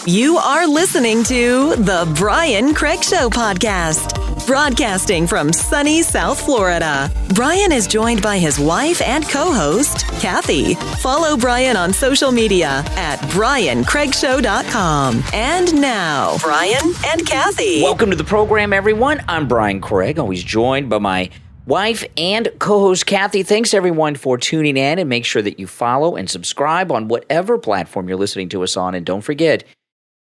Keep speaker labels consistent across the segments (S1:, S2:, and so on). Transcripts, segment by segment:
S1: You are listening to The Brian Craig Show podcast, broadcasting from sunny South Florida. Brian is joined by his wife and co-host, Kathy. Follow Brian on social media at BrianCraigShow.com. And now, Brian and Kathy.
S2: Welcome to the program, everyone. I'm Brian Craig, always joined by my wife and co-host Kathy. Thanks, everyone, for tuning in, and make sure that you follow and subscribe on whatever platform you're listening to us on. And don't forget,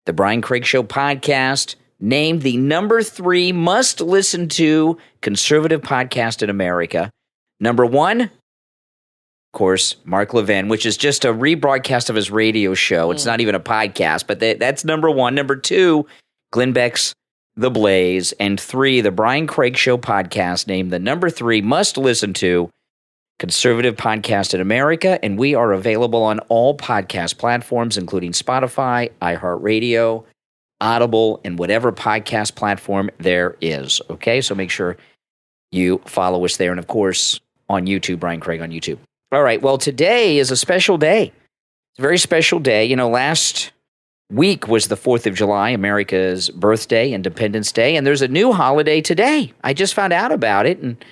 S2: the Brian Craig Show podcast, named the number 3 must-listen-to conservative podcast in America. Number 1, of course, Mark Levin, which is just a rebroadcast of his radio show. It's not even a podcast, but that's number 1. Number 2, Glenn Beck's The Blaze. And 3, the Brian Craig Show podcast, named the number 3 must-listen-to conservative podcast in America. And we are available on all podcast platforms, including Spotify, iHeartRadio, Audible, and whatever podcast platform there is. Okay, so make sure you follow us there. And, of course, on YouTube, Brian Craig on YouTube. All right, well, today is a special day. It's a very special day. You know, last week was the 4th of July, America's birthday, Independence Day, and there's a new holiday today. I just found out about it, and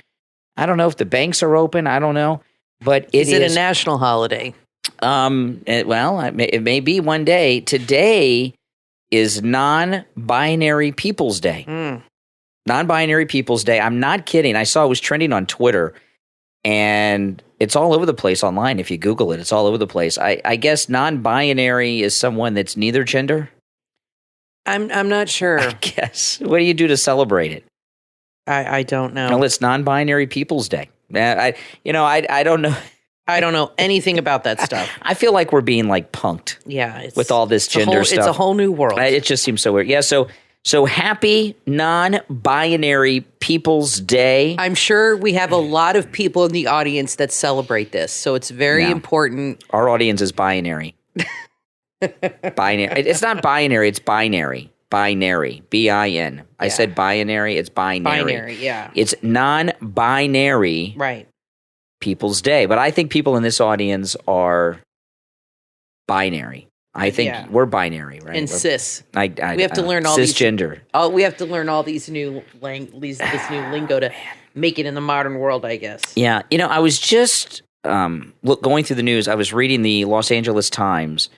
S2: I don't know if the banks are open. I don't know, but
S3: is it a national holiday?
S2: It may be one day. Today is Non-Binary Peoples Day. Non-Binary Peoples Day. I'm not kidding. I saw it was trending on Twitter, and it's all over the place online. If you Google it, it's all over the place. I guess non-binary is someone that's neither gender.
S3: I'm not sure.
S2: I guess. What do you do to celebrate it?
S3: I don't know.
S2: Well, it's Non-Binary Peoples Day. I don't know.
S3: I don't know anything about that stuff.
S2: I feel like we're being like punked.
S3: Yeah,
S2: with all this gender stuff.
S3: It's a whole new world.
S2: It just seems so weird. Yeah. So happy Non-Binary Peoples Day.
S3: I'm sure we have a lot of people in the audience that celebrate this, so it's very important.
S2: Our audience is binary. Binary. It's not binary. It's binary. Binary. B-I-N. Yeah. I said binary. It's binary.
S3: Binary, yeah.
S2: It's non-binary People's Day. But I think people in this audience are binary. I think we're binary, right?
S3: And cis.
S2: We
S3: have to learn all
S2: cisgender.
S3: We have to learn all these new this new lingo to make it in the modern world, I guess.
S2: Yeah. You know, I was just going through the news. I was reading the Los Angeles Times,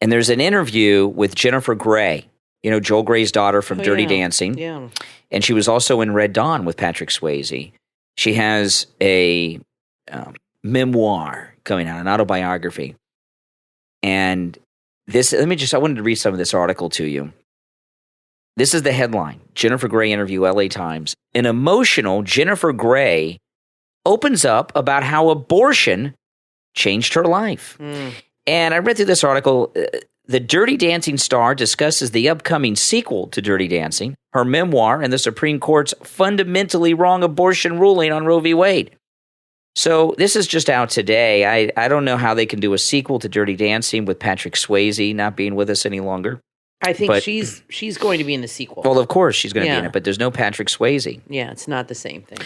S2: and there's an interview with Jennifer Grey. You know, Joel Grey's daughter from Dirty Dancing.
S3: Yeah.
S2: And she was also in Red Dawn with Patrick Swayze. She has a memoir coming out, an autobiography. And I wanted to read some of this article to you. This is the headline. Jennifer Grey interview, LA Times. An emotional Jennifer Grey opens up about how abortion changed her life. And I read through this article. The Dirty Dancing star discusses the upcoming sequel to Dirty Dancing, her memoir, and the Supreme Court's fundamentally wrong abortion ruling on Roe v. Wade. So this is just out today. I don't know how they can do a sequel to Dirty Dancing with Patrick Swayze not being with us any longer.
S3: I think she's going to be in the sequel.
S2: Well, of course she's going to be in it, but there's no Patrick Swayze.
S3: Yeah, it's not the same thing.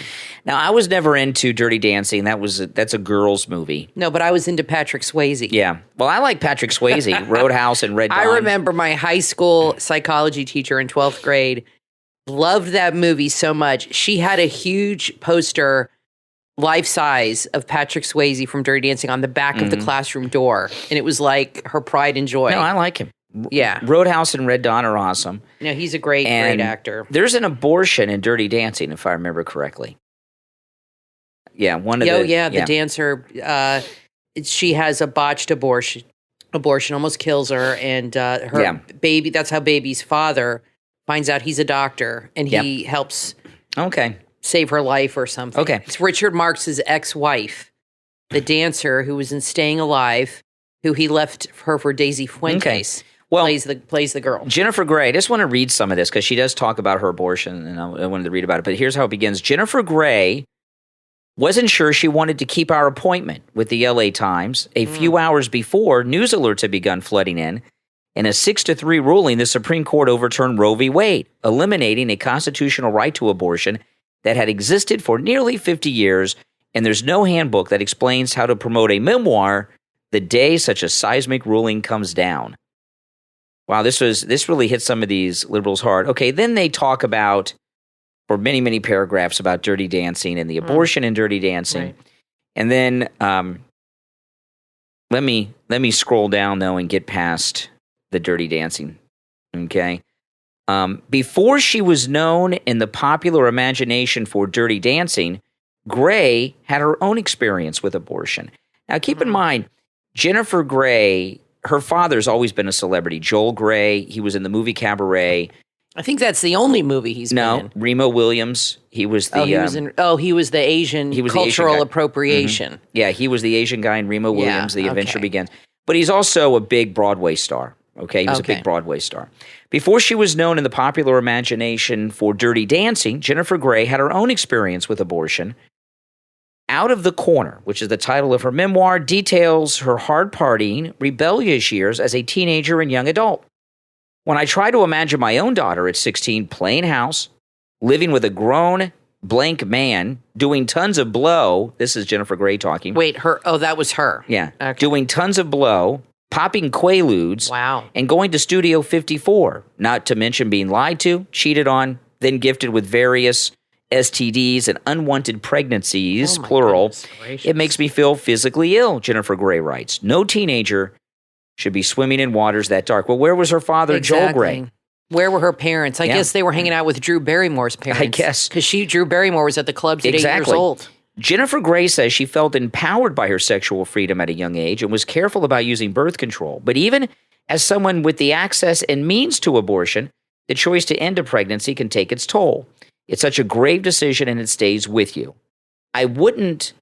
S2: Now, I was never into Dirty Dancing. That's a girl's movie.
S3: No, but I was into Patrick Swayze.
S2: Yeah. Well, I like Patrick Swayze, Roadhouse and Red Dawn.
S3: I remember my high school psychology teacher in 12th grade loved that movie so much. She had a huge poster, life size, of Patrick Swayze from Dirty Dancing on the back of the classroom door. And it was like her pride and joy.
S2: No, I like him.
S3: Yeah.
S2: Roadhouse and Red Dawn are awesome.
S3: No, he's a great actor.
S2: There's an abortion in Dirty Dancing, if I remember correctly. Yeah,
S3: the dancer, she has a botched abortion, almost kills her, and her baby, that's how baby's father finds out he's a doctor, and he helps save her life or something.
S2: Okay.
S3: It's Richard Marx's ex-wife, the dancer who was in Staying Alive, who he left her for Daisy Fuentes. Well, plays the girl.
S2: Jennifer Grey. I just want to read some of this because she does talk about her abortion, and I wanted to read about it. But here's how it begins. Jennifer Grey wasn't sure she wanted to keep our appointment with the LA Times. A few hours before, news alerts had begun flooding in. In a 6-3 ruling, the Supreme Court overturned Roe v. Wade, eliminating a constitutional right to abortion that had existed for nearly 50 years, and there's no handbook that explains how to promote a memoir the day such a seismic ruling comes down. Wow, this really hit some of these liberals hard. Okay, then they talk about, for many, many paragraphs, about Dirty Dancing and the abortion in Dirty Dancing.
S3: Right.
S2: And then let me scroll down, though, and get past the Dirty Dancing. Okay? Before she was known in the popular imagination for Dirty Dancing, Grey had her own experience with abortion. Now, keep in mind, Jennifer Grey, her father's always been a celebrity. Joel Grey, he was in the movie Cabaret.
S3: I think that's the only movie he's been in.
S2: Remo Williams, he was the...
S3: he was the Asian cultural appropriation.
S2: Mm-hmm. Yeah, he was the Asian guy in Remo Williams, The Adventure Begins. But he's also a big Broadway star. Okay, he was a big Broadway star. Before she was known in the popular imagination for Dirty Dancing, Jennifer Grey had her own experience with abortion. Out of the Corner, which is the title of her memoir, details her hard-partying, rebellious years as a teenager and young adult. When I try to imagine my own daughter at 16 playing house, living with a grown, blank man, doing tons of blow, this is Jennifer Grey talking.
S3: Wait, that was her.
S2: Yeah,
S3: okay.
S2: Doing tons of blow, popping Quaaludes, and going to Studio 54, not to mention being lied to, cheated on, then gifted with various STDs and unwanted pregnancies, plural. It makes me feel physically ill, Jennifer Grey writes. No teenager should be swimming in waters that dark. Well, where was her father, Joel Grey?
S3: Where were her parents? I guess they were hanging out with Drew Barrymore's parents.
S2: I guess.
S3: Because Drew Barrymore was at the clubs at 8 years old.
S2: Jennifer Grey says she felt empowered by her sexual freedom at a young age and was careful about using birth control. But even as someone with the access and means to abortion, the choice to end a pregnancy can take its toll. It's such a grave decision and it stays with you. I wouldn't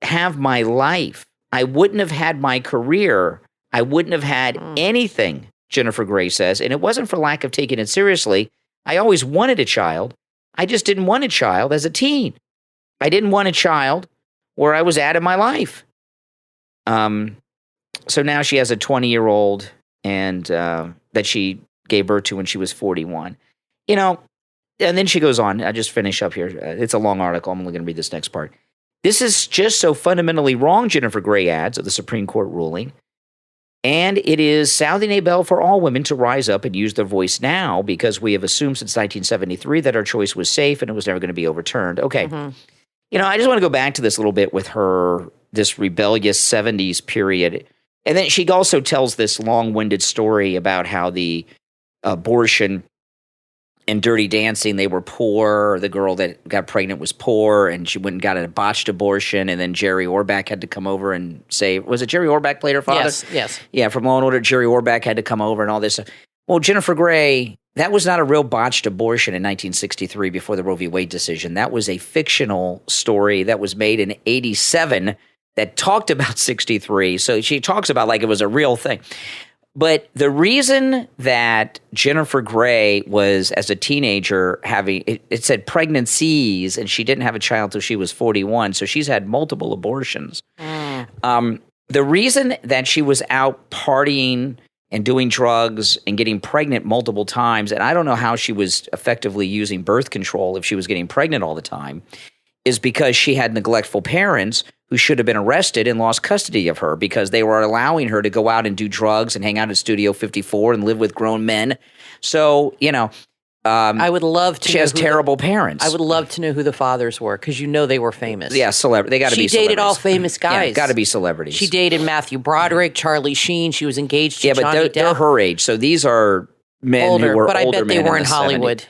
S2: have my life. I wouldn't have had my career. I wouldn't have had anything, Jennifer Grey says. And it wasn't for lack of taking it seriously. I always wanted a child. I just didn't want a child as a teen. I didn't want a child where I was at in my life. So now she has a 20-year-old and that she gave birth to when she was 41. You know, and then she goes on. I'll just finish up here. It's a long article. I'm only going to read this next part. This is just so fundamentally wrong, Jennifer Grey adds, of the Supreme Court ruling. And it is sounding a bell for all women to rise up and use their voice now because we have assumed since 1973 that our choice was safe and it was never going to be overturned. Okay. Mm-hmm. You know, I just want to go back to this a little bit with her, this rebellious 70s period. And then she also tells this long-winded story about how the abortion and Dirty Dancing, they were poor. The girl that got pregnant was poor, and she went and got a botched abortion, and then Jerry Orbach had to come over and say, was it Jerry Orbach played her father?
S3: Yes.
S2: Yeah, from Law & Order, Jerry Orbach had to come over and all this. Well, Jennifer Grey, that was not a real botched abortion in 1963 before the Roe v. Wade decision. That was a fictional story that was made in 87 that talked about 63. So she talks about like it was a real thing. But the reason that Jennifer Grey was, as a teenager, having it said pregnancies, and she didn't have a child till she was 41, so she's had multiple abortions. The reason that she was out partying and doing drugs and getting pregnant multiple times, and I don't know how she was effectively using birth control if she was getting pregnant all the time, is because she had neglectful parents who should have been arrested and lost custody of her because they were allowing her to go out and do drugs and hang out at Studio 54 and live with grown men. So, you know,
S3: I would love to.
S2: She has terrible parents.
S3: I would love to know who the fathers were because you know they were famous.
S2: Yeah, they got to be celebrities. She
S3: dated all famous guys.
S2: Yeah, got to be celebrities.
S3: She dated Matthew Broderick, Charlie Sheen. She was engaged to Johnny Depp.
S2: Yeah, but they're her age. So these are men who were older men. But I bet they were in Hollywood. 70s,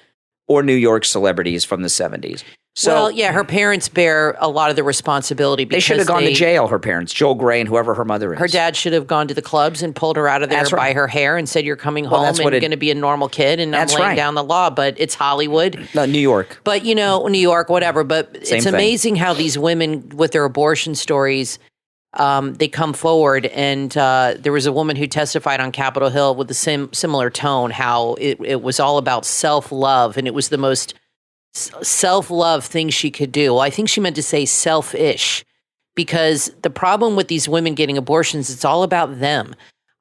S2: or New York celebrities from the 70s. So,
S3: well, yeah, her parents bear a lot of the responsibility.
S2: They should have gone to jail, her parents, Joel Grey and whoever her mother is.
S3: Her dad should have gone to the clubs and pulled her out of there by her hair and said, you're coming home and going to be a normal kid and I'm laying down the law. But it's Hollywood.
S2: New York.
S3: But, you know, New York, whatever. But it's amazing how these women with their abortion stories, they come forward. And there was a woman who testified on Capitol Hill with the similar tone, how it was all about self-love and it was the most self-love thing she could do. Well, I think she meant to say selfish because the problem with these women getting abortions, it's all about them.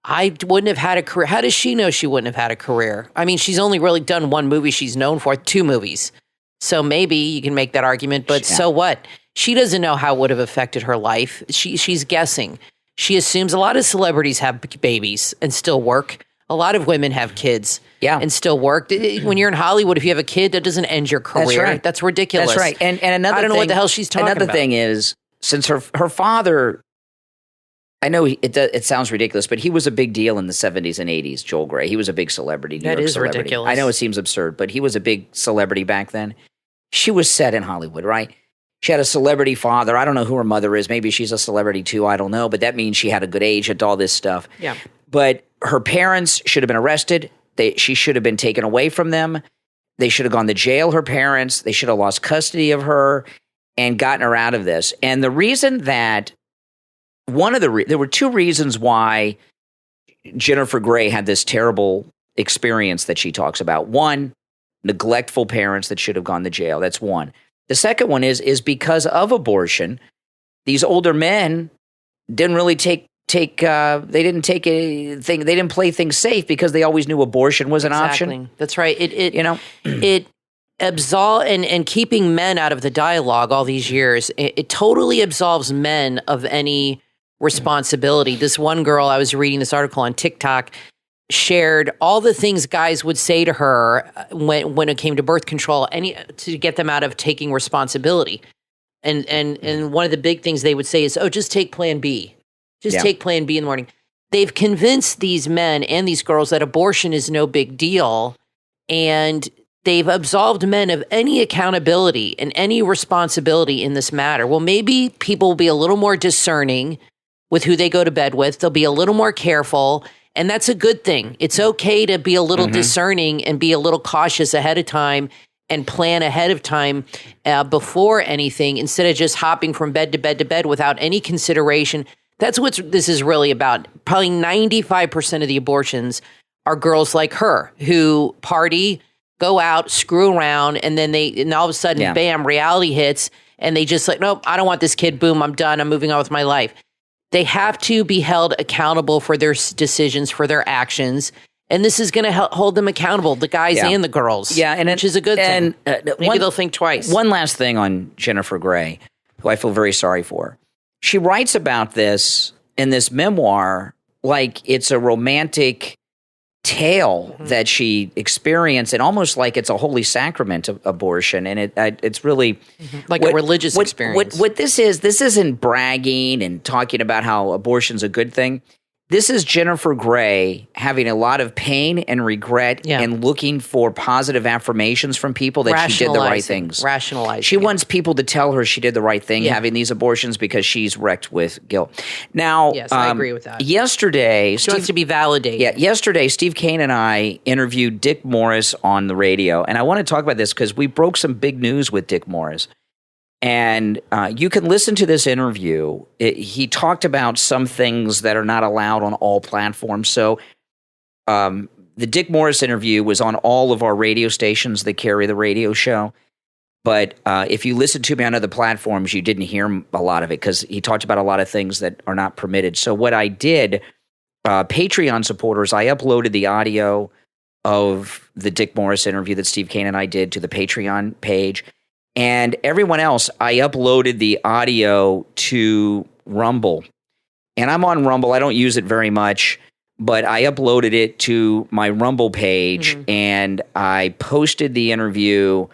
S3: I wouldn't have had a career. How does she know she wouldn't have had a career? I mean, she's only really done one movie she's known for, 2 movies. So maybe you can make that argument, but so what? She doesn't know how it would have affected her life. She's guessing. She assumes a lot of celebrities have babies and still work. A lot of women have kids and still work. When you're in Hollywood, if you have a kid, that doesn't end your career.
S2: That's right.
S3: That's ridiculous.
S2: That's right. And another
S3: I don't know what the hell she's talking
S2: about.
S3: about.
S2: Another thing is, since her father, I know it sounds ridiculous, but he was a big deal in the 70s and 80s, Joel Grey. He was a big celebrity. New York
S3: is
S2: celebrity.
S3: ridiculous.
S2: I know it seems absurd, but he was a big celebrity back then. She was set in Hollywood, right? She had a celebrity father. I don't know who her mother is. Maybe she's a celebrity too. I don't know. But that means she had a good age and all this stuff.
S3: Yeah.
S2: But her parents should have been arrested. She should have been taken away from them. They should have gone to jail, her parents. They should have lost custody of her and gotten her out of this. And the reason that there were two reasons why Jennifer Grey had this terrible experience that she talks about. One, neglectful parents that should have gone to jail. That's one. The second one is because of abortion, these older men didn't really they didn't play things safe because they always knew abortion was an option.
S3: That's right. It absolve and keeping men out of the dialogue all these years, it totally absolves men of any responsibility. This one girl, I was reading this article on TikTok, shared all the things guys would say to her when it came to birth control, to get them out of taking responsibility. And one of the big things they would say is, "Oh, just take Plan B. Just take Plan B in the morning." They've convinced these men and these girls that abortion is no big deal, and they've absolved men of any accountability and any responsibility in this matter. Well, maybe people will be a little more discerning with who they go to bed with. They'll be a little more careful. And that's a good thing. It's okay to be a little discerning and be a little cautious ahead of time and plan ahead of time before anything, instead of just hopping from bed to bed to bed without any consideration. That's what this is really about. Probably 95% of the abortions are girls like her who party, go out, screw around, and then all of a sudden, bam, reality hits, and they just like, nope, I don't want this kid. Boom, I'm done. I'm moving on with my life. They have to be held accountable for their decisions, for their actions. And this is going to hold them accountable, the guys and the girls, which is a good thing. Maybe they'll think twice.
S2: One last thing on Jennifer Grey, who I feel very sorry for. She writes about this in this memoir like it's a romantic tale that she experienced, and almost like it's a holy sacrament of abortion. And it's really
S3: like a religious experience.
S2: What this isn't bragging and talking about how abortion's a good thing. This is Jennifer Grey having a lot of pain and regret and looking for positive affirmations from people that she did the right things.
S3: Rationalizing.
S2: She wants people to tell her she did the right thing having these abortions because she's wrecked with guilt. Now,
S3: yes, I agree with that.
S2: Yesterday,
S3: she wants to be validated.
S2: Yeah, yesterday, Steve Kane and I interviewed Dick Morris on the radio. And I want to talk about this because we broke some big news with Dick Morris. And you can listen to this interview. He talked about some things that are not allowed on all platforms. So the Dick Morris interview was on all of our radio stations that carry the radio show. But if you listen to me on other platforms, you didn't hear a lot of it because he talked about a lot of things that are not permitted. So what I did, Patreon supporters, I uploaded the audio of the Dick Morris interview that Steve Kane and I did to the Patreon page. And everyone else, I uploaded the audio to Rumble. And I'm on Rumble. I don't use it very much, but I uploaded it to my Rumble page and I posted the interview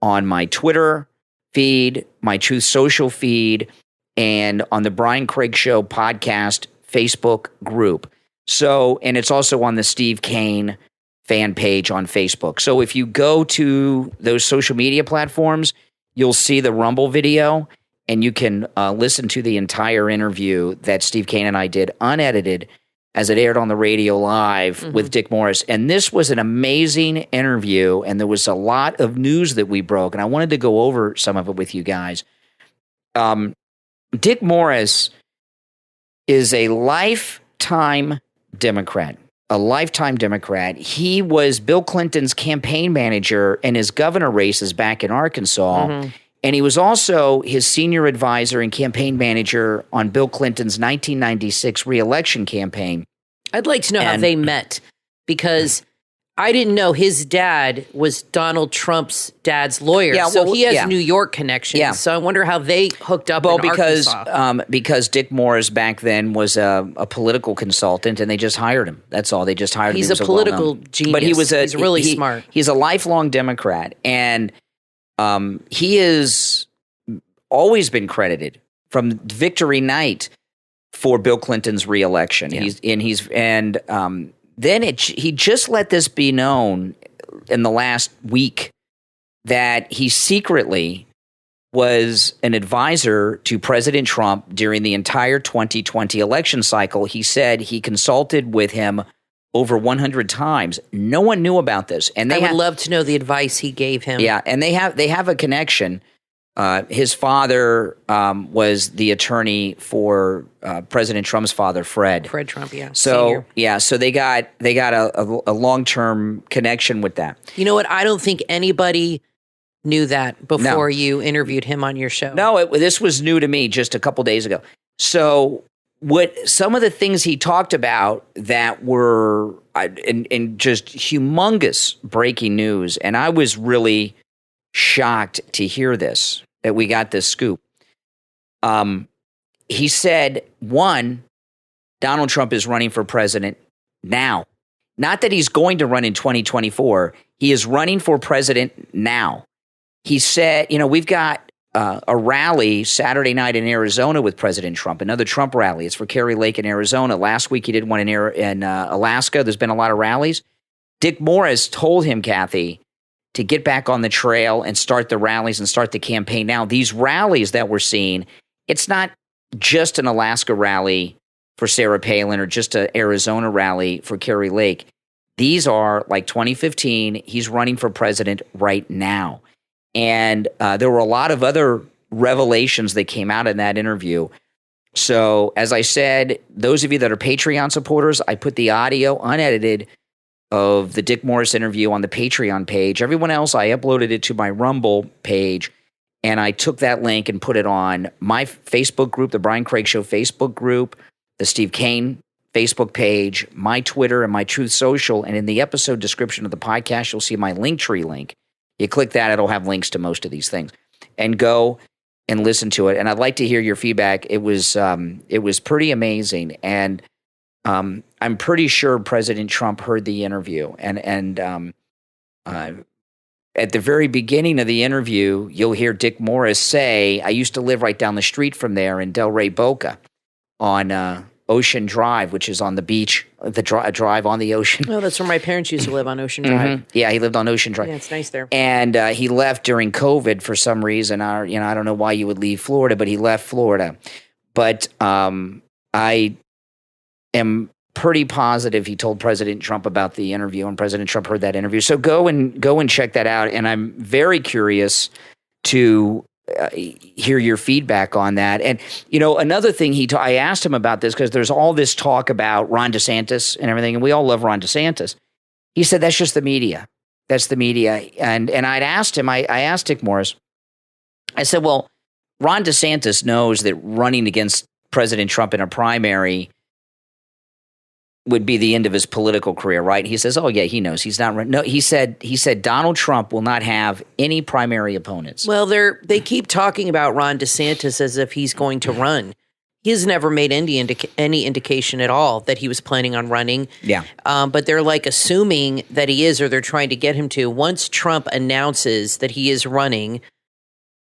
S2: on my Twitter feed, my Truth Social feed, and on the Brian Craig Show podcast Facebook group. So, and it's also on the Steve Kane fan page on Facebook. So if you go to those social media platforms, you'll see the Rumble video and you can listen to the entire interview that Steve Kane and I did unedited as it aired on the radio live with Dick Morris. And this was an amazing interview, and there was a lot of news that we broke, and I wanted to go over some of it with you guys. Dick Morris is a lifetime Democrat. A lifetime Democrat. He was Bill Clinton's campaign manager in his governor races back in Arkansas. And he was also his senior advisor and campaign manager on Bill Clinton's 1996 reelection campaign.
S3: I'd like to know how they met, because I didn't know his dad was Donald Trump's dad's lawyer.
S2: Yeah,
S3: so
S2: well,
S3: he has
S2: yeah.
S3: New York connections.
S2: Yeah.
S3: So I wonder how they hooked up
S2: Well,
S3: in Arkansas.
S2: because Dick Morris back then was a political consultant, and they just hired him. That's all. They just hired him.
S3: He's
S2: He was
S3: a political
S2: well-known-
S3: genius.
S2: But he's
S3: really smart.
S2: He's a lifelong Democrat, and he has always been credited from victory night for Bill Clinton's reelection.
S3: Yeah.
S2: Then he just let this be known in the last week that he secretly was an advisor to President Trump during the entire 2020 election cycle. He said he consulted with him over 100 times. No one knew about this, and
S3: I would love to know the advice he gave him.
S2: Yeah, and they have a connection. His father was the attorney for President Trump's father, Fred.
S3: Fred Trump, yeah.
S2: So
S3: Senior.
S2: yeah, so they got a long-term connection with that.
S3: You know what? I don't think anybody knew that before you interviewed him on your show.
S2: No, this was new to me just a couple days ago. So some of the things he talked about that were in just humongous breaking news, and I was really shocked to hear this, that we got this scoop. He said, one, Donald Trump is running for president now. Not that he's going to run in 2024. He is running for president now. He said, we've got a rally Saturday night in Arizona with President Trump, another Trump rally. It's for Kerry Lake in Arizona. Last week he did one in Alaska. There's been a lot of rallies. Dick Morris told him, Kathy, to get back on the trail and start the rallies and start the campaign now. These rallies that we're seeing, it's not just an Alaska rally for Sarah Palin or just an Arizona rally for Kerry Lake. These are like 2015. He's running for president right now. And there were a lot of other revelations that came out in that interview. So as I said, those of you that are Patreon supporters, I put the audio unedited of the Dick Morris interview on the Patreon page. Everyone else, I uploaded it to my Rumble page, and I took that link and put it on my Facebook group, the Brian Craig Show Facebook group, the Steve Kane Facebook page, my Twitter, and my Truth Social. And in the episode description of the podcast, you'll see my Linktree link. You click that, it'll have links to most of these things. And go and listen to it. And I'd like to hear your feedback. It was pretty amazing. And I'm pretty sure President Trump heard the interview. And at the very beginning of the interview, you'll hear Dick Morris say, I used to live right down the street from there in Delray Boca on Ocean Drive, which is on the beach, the drive on the ocean.
S3: Oh, that's where my parents used to live, on Ocean Drive.
S2: Mm-hmm. Yeah, he lived on Ocean Drive.
S3: Yeah, it's nice there.
S2: And he left during COVID for some reason. I don't know why you would leave Florida, but he left Florida. But I am pretty positive he told President Trump about the interview, and President Trump heard that interview. So go and check that out. And I'm very curious to hear your feedback on that. And, another thing I asked him about this because there's all this talk about Ron DeSantis and everything, and we all love Ron DeSantis. He said, that's just the media. That's the media. And I'd asked him, I asked Dick Morris, I said, well, Ron DeSantis knows that running against President Trump in a primary would be the end of his political career, right? He says, oh, yeah, he knows. He's not. No, he said Donald Trump will not have any primary opponents.
S3: Well, they keep talking about Ron DeSantis as if he's going to run. He has never made any indication at all that he was planning on running.
S2: Yeah.
S3: But they're like assuming that he is, or they're trying to get him to. Once Trump announces that he is running,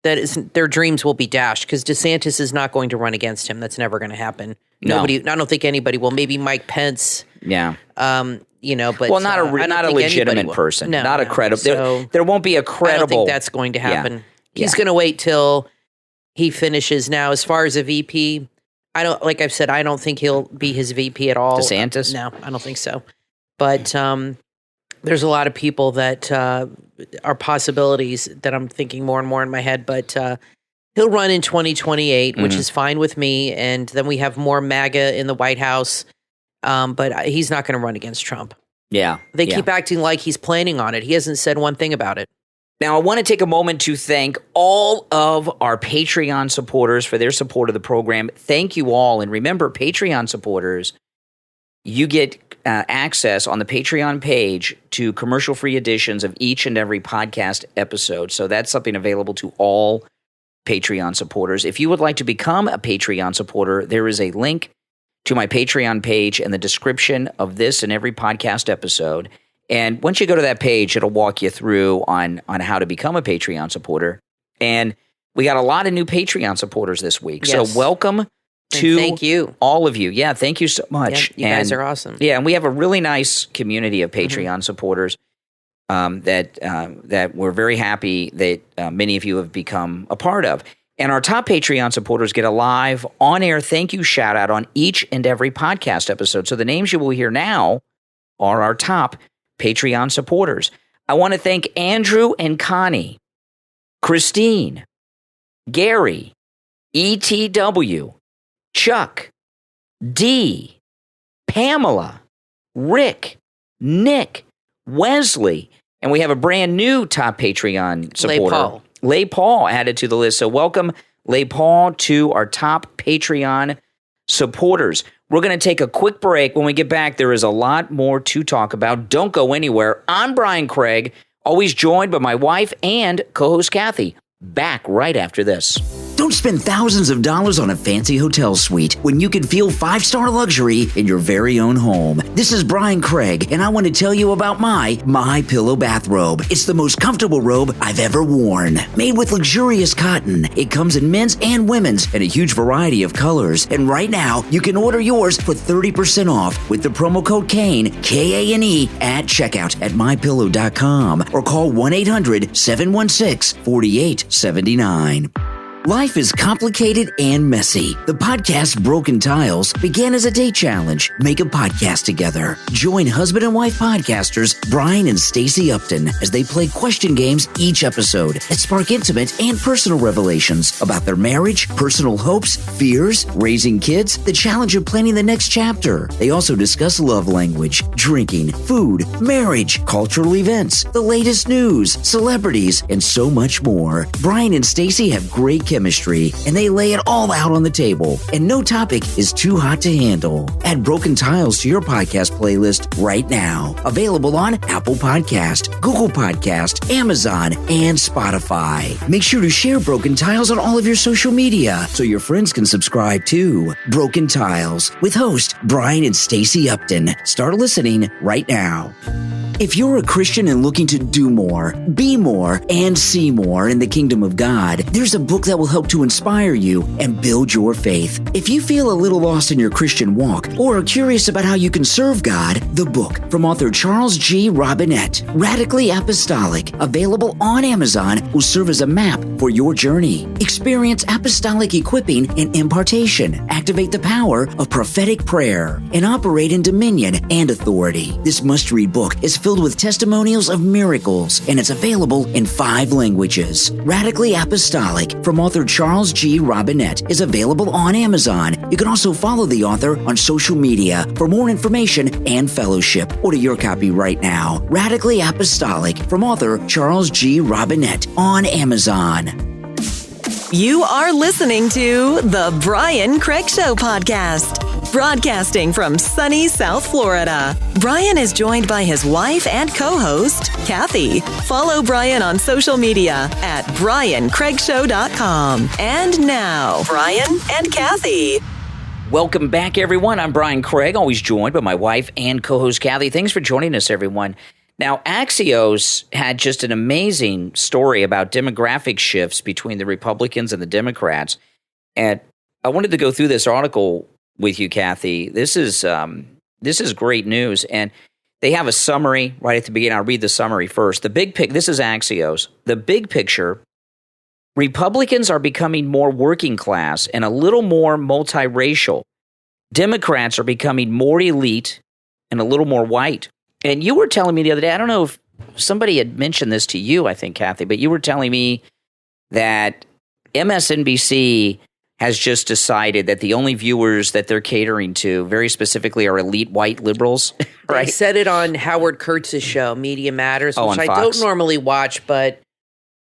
S3: their dreams will be dashed because DeSantis is not going to run against him. That's never going to happen.
S2: No.
S3: I don't think anybody will. Maybe Mike Pence.
S2: Yeah.
S3: But
S2: not a legitimate person.
S3: No,
S2: not a credible.
S3: So
S2: there won't be a credible.
S3: I don't think that's going to happen.
S2: Yeah.
S3: He's going to wait till he finishes. Now, as far as a VP, like I've said, I don't think he'll be his VP at all.
S2: DeSantis?
S3: No, I don't think so. But there's a lot of people that are possibilities that I'm thinking more and more in my head. But he'll run in 2028, which is fine with me. And then we have more MAGA in the White House. But he's not going to run against Trump.
S2: Yeah.
S3: They keep acting like he's planning on it. He hasn't said one thing about it.
S2: Now, I want to take a moment to thank all of our Patreon supporters for their support of the program. Thank you all. And remember, Patreon supporters you get access on the Patreon page to commercial-free editions of each and every podcast episode. So that's something available to all Patreon supporters. If you would like to become a Patreon supporter, there is a link to my Patreon page in the description of this and every podcast episode. And once you go to that page, it'll walk you through on how to become a Patreon supporter. And we got a lot of new Patreon supporters this week.
S3: Yes.
S2: So welcome to
S3: And thank you.
S2: all of you. Yeah, thank you so much.
S3: Yeah, you guys are awesome.
S2: Yeah, and we have a really nice community of Patreon supporters that we're very happy that many of you have become a part of. And our top Patreon supporters get a live on-air thank you shout-out on each and every podcast episode. So the names you will hear now are our top Patreon supporters. I want to thank Andrew and Connie, Christine, Gary, ETW, Chuck, D, Pamela, Rick, Nick, Wesley, and we have a brand new top Patreon supporter. Lay Paul added to the list. So welcome, Lay Paul, to our top Patreon supporters. We're going to take a quick break. When we get back, there is a lot more to talk about. Don't go anywhere. I'm Brian Craig, always joined by my wife and co-host Kathy. Back right after this.
S4: Don't spend thousands of dollars on a fancy hotel suite when you can feel 5-star luxury in your very own home. This is Brian Craig, and I want to tell you about my MyPillow bathrobe. It's the most comfortable robe I've ever worn. Made with luxurious cotton, it comes in men's and women's in a huge variety of colors. And right now, you can order yours for 30% off with the promo code KANE, K-A-N-E, at checkout at MyPillow.com or call 1-800-716-4879. Life is complicated and messy. The podcast Broken Tiles began as a date challenge. Make a podcast together. Join husband and wife podcasters Brian and Stacey Upton as they play question games each episode that spark intimate and personal revelations about their marriage, personal hopes, fears, raising kids, the challenge of planning the next chapter. They also discuss love language, drinking, food, marriage, cultural events, the latest news, celebrities, and so much more. Brian and Stacey have great chemistry, and they lay it all out on the table, and no topic is too hot to handle. Add Broken Tiles to your podcast playlist right now. Available on Apple Podcast, Google Podcast, Amazon, and Spotify. Make sure to share Broken Tiles on all of your social media so your friends can subscribe too. Broken Tiles with host Brian and Stacey Upton. Start listening right now. If you're a Christian and looking to do more, be more, and see more in the kingdom of God, there's a book that will help to inspire you and build your faith. If you feel a little lost in your Christian walk or are curious about how you can serve God, the book from author Charles G. Robinette, Radically Apostolic, available on Amazon, will serve as a map for your journey. Experience apostolic equipping and impartation, activate the power of prophetic prayer, and operate in dominion and authority. This must-read book is filled with testimonials of miracles, and it's available in 5 languages. Radically Apostolic from author Charles G. Robinette is available on Amazon. You can also follow the author on social media for more information and fellowship. Order your copy right now. Radically Apostolic from author Charles G. Robinette on Amazon.
S1: You are listening to the Brian Craig Show podcast. Broadcasting from sunny South Florida, Brian is joined by his wife and co-host, Kathy. Follow Brian on social media at BrianCraigShow.com. And now, Brian and Kathy.
S2: Welcome back, everyone. I'm Brian Craig, always joined by my wife and co-host Kathy. Thanks for joining us, everyone. Now, Axios had just an amazing story about demographic shifts between the Republicans and the Democrats. And I wanted to go through this article with you, Kathy. This is great news. And they have a summary right at the beginning. I'll read the summary first. This is Axios. The big picture: Republicans are becoming more working class and a little more multiracial. Democrats are becoming more elite and a little more white. And you were telling me the other day, I don't know if somebody had mentioned this to you, I think, Kathy, but you were telling me that MSNBC has just decided that the only viewers that they're catering to very specifically are elite white liberals, right?
S3: They said it on Howard Kurtz's show, Media Matters, which I don't normally watch, but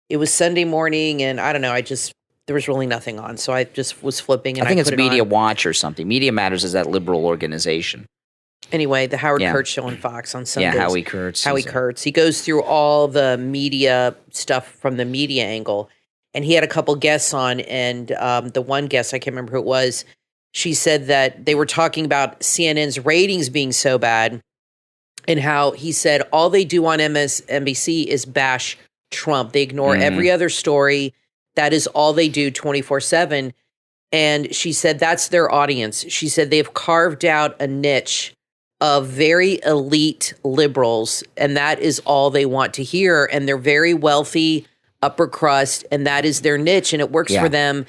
S3: it was Sunday morning, and I don't know, there was really nothing on, so I just was flipping. And
S2: I think it's Media Watch or something. Media Matters is that liberal organization.
S3: Anyway, the Howard
S2: Yeah.
S3: Kurtz show on Fox on Sundays.
S2: Yeah, Howie Kurtz.
S3: Howie Kurtz. He goes through all the media stuff from the media angle. And he had a couple guests on. And the one guest, I can't remember who it was, she said that they were talking about CNN's ratings being so bad and how he said all they do on MSNBC is bash Trump. They ignore every other story. That is all they do 24/7. And she said that's their audience. She said they've carved out a niche of very elite liberals, and that is all they want to hear. And they're very wealthy, upper crust, and that is their niche, and it works for them.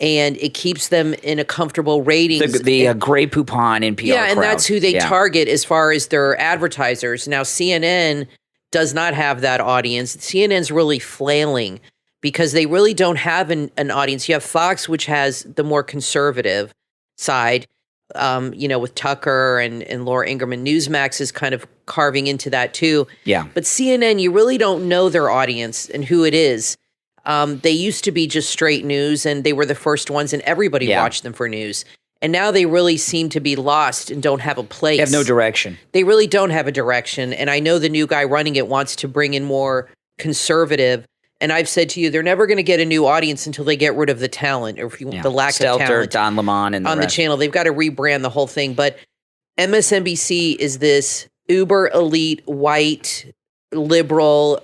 S3: And it keeps them in a comfortable ratings.
S2: The Grey Poupon NPR
S3: Yeah, and
S2: crowd.
S3: that's who they target as far as their advertisers. Now, CNN does not have that audience. CNN's really flailing because they really don't have an audience. You have Fox, which has the more conservative side, with Tucker and Laura Ingraham. Newsmax is kind of carving into that too.
S2: Yeah.
S3: But CNN, you really don't know their audience and who it is. They used to be just straight news, and they were the first ones, and everybody watched them for news. And now they really seem to be lost and don't have a place.
S2: They have no direction.
S3: They really don't have a direction. And I know the new guy running it wants to bring in more conservative. And I've said to you, they're never going to get a new audience until they get rid of the talent, or the lack of talent.
S2: Don Lemon, and
S3: on the channel. They've got to rebrand the whole thing. But MSNBC is this uber elite, white, liberal,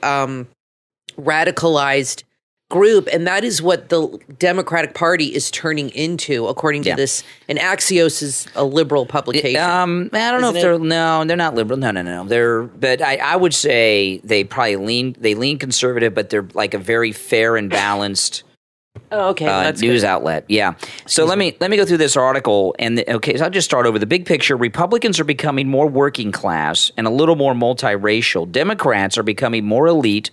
S3: radicalized group, and that is what the Democratic Party is turning into, according to this. And Axios is a liberal publication.
S2: I don't know if they're not liberal. No. But I would say they probably lean conservative, but they're like a very fair and balanced
S3: that's
S2: news
S3: good.
S2: outlet. Yeah. So let me go through this article, and so I'll just start over the big picture. Republicans are becoming more working class and a little more multiracial. Democrats are becoming more elite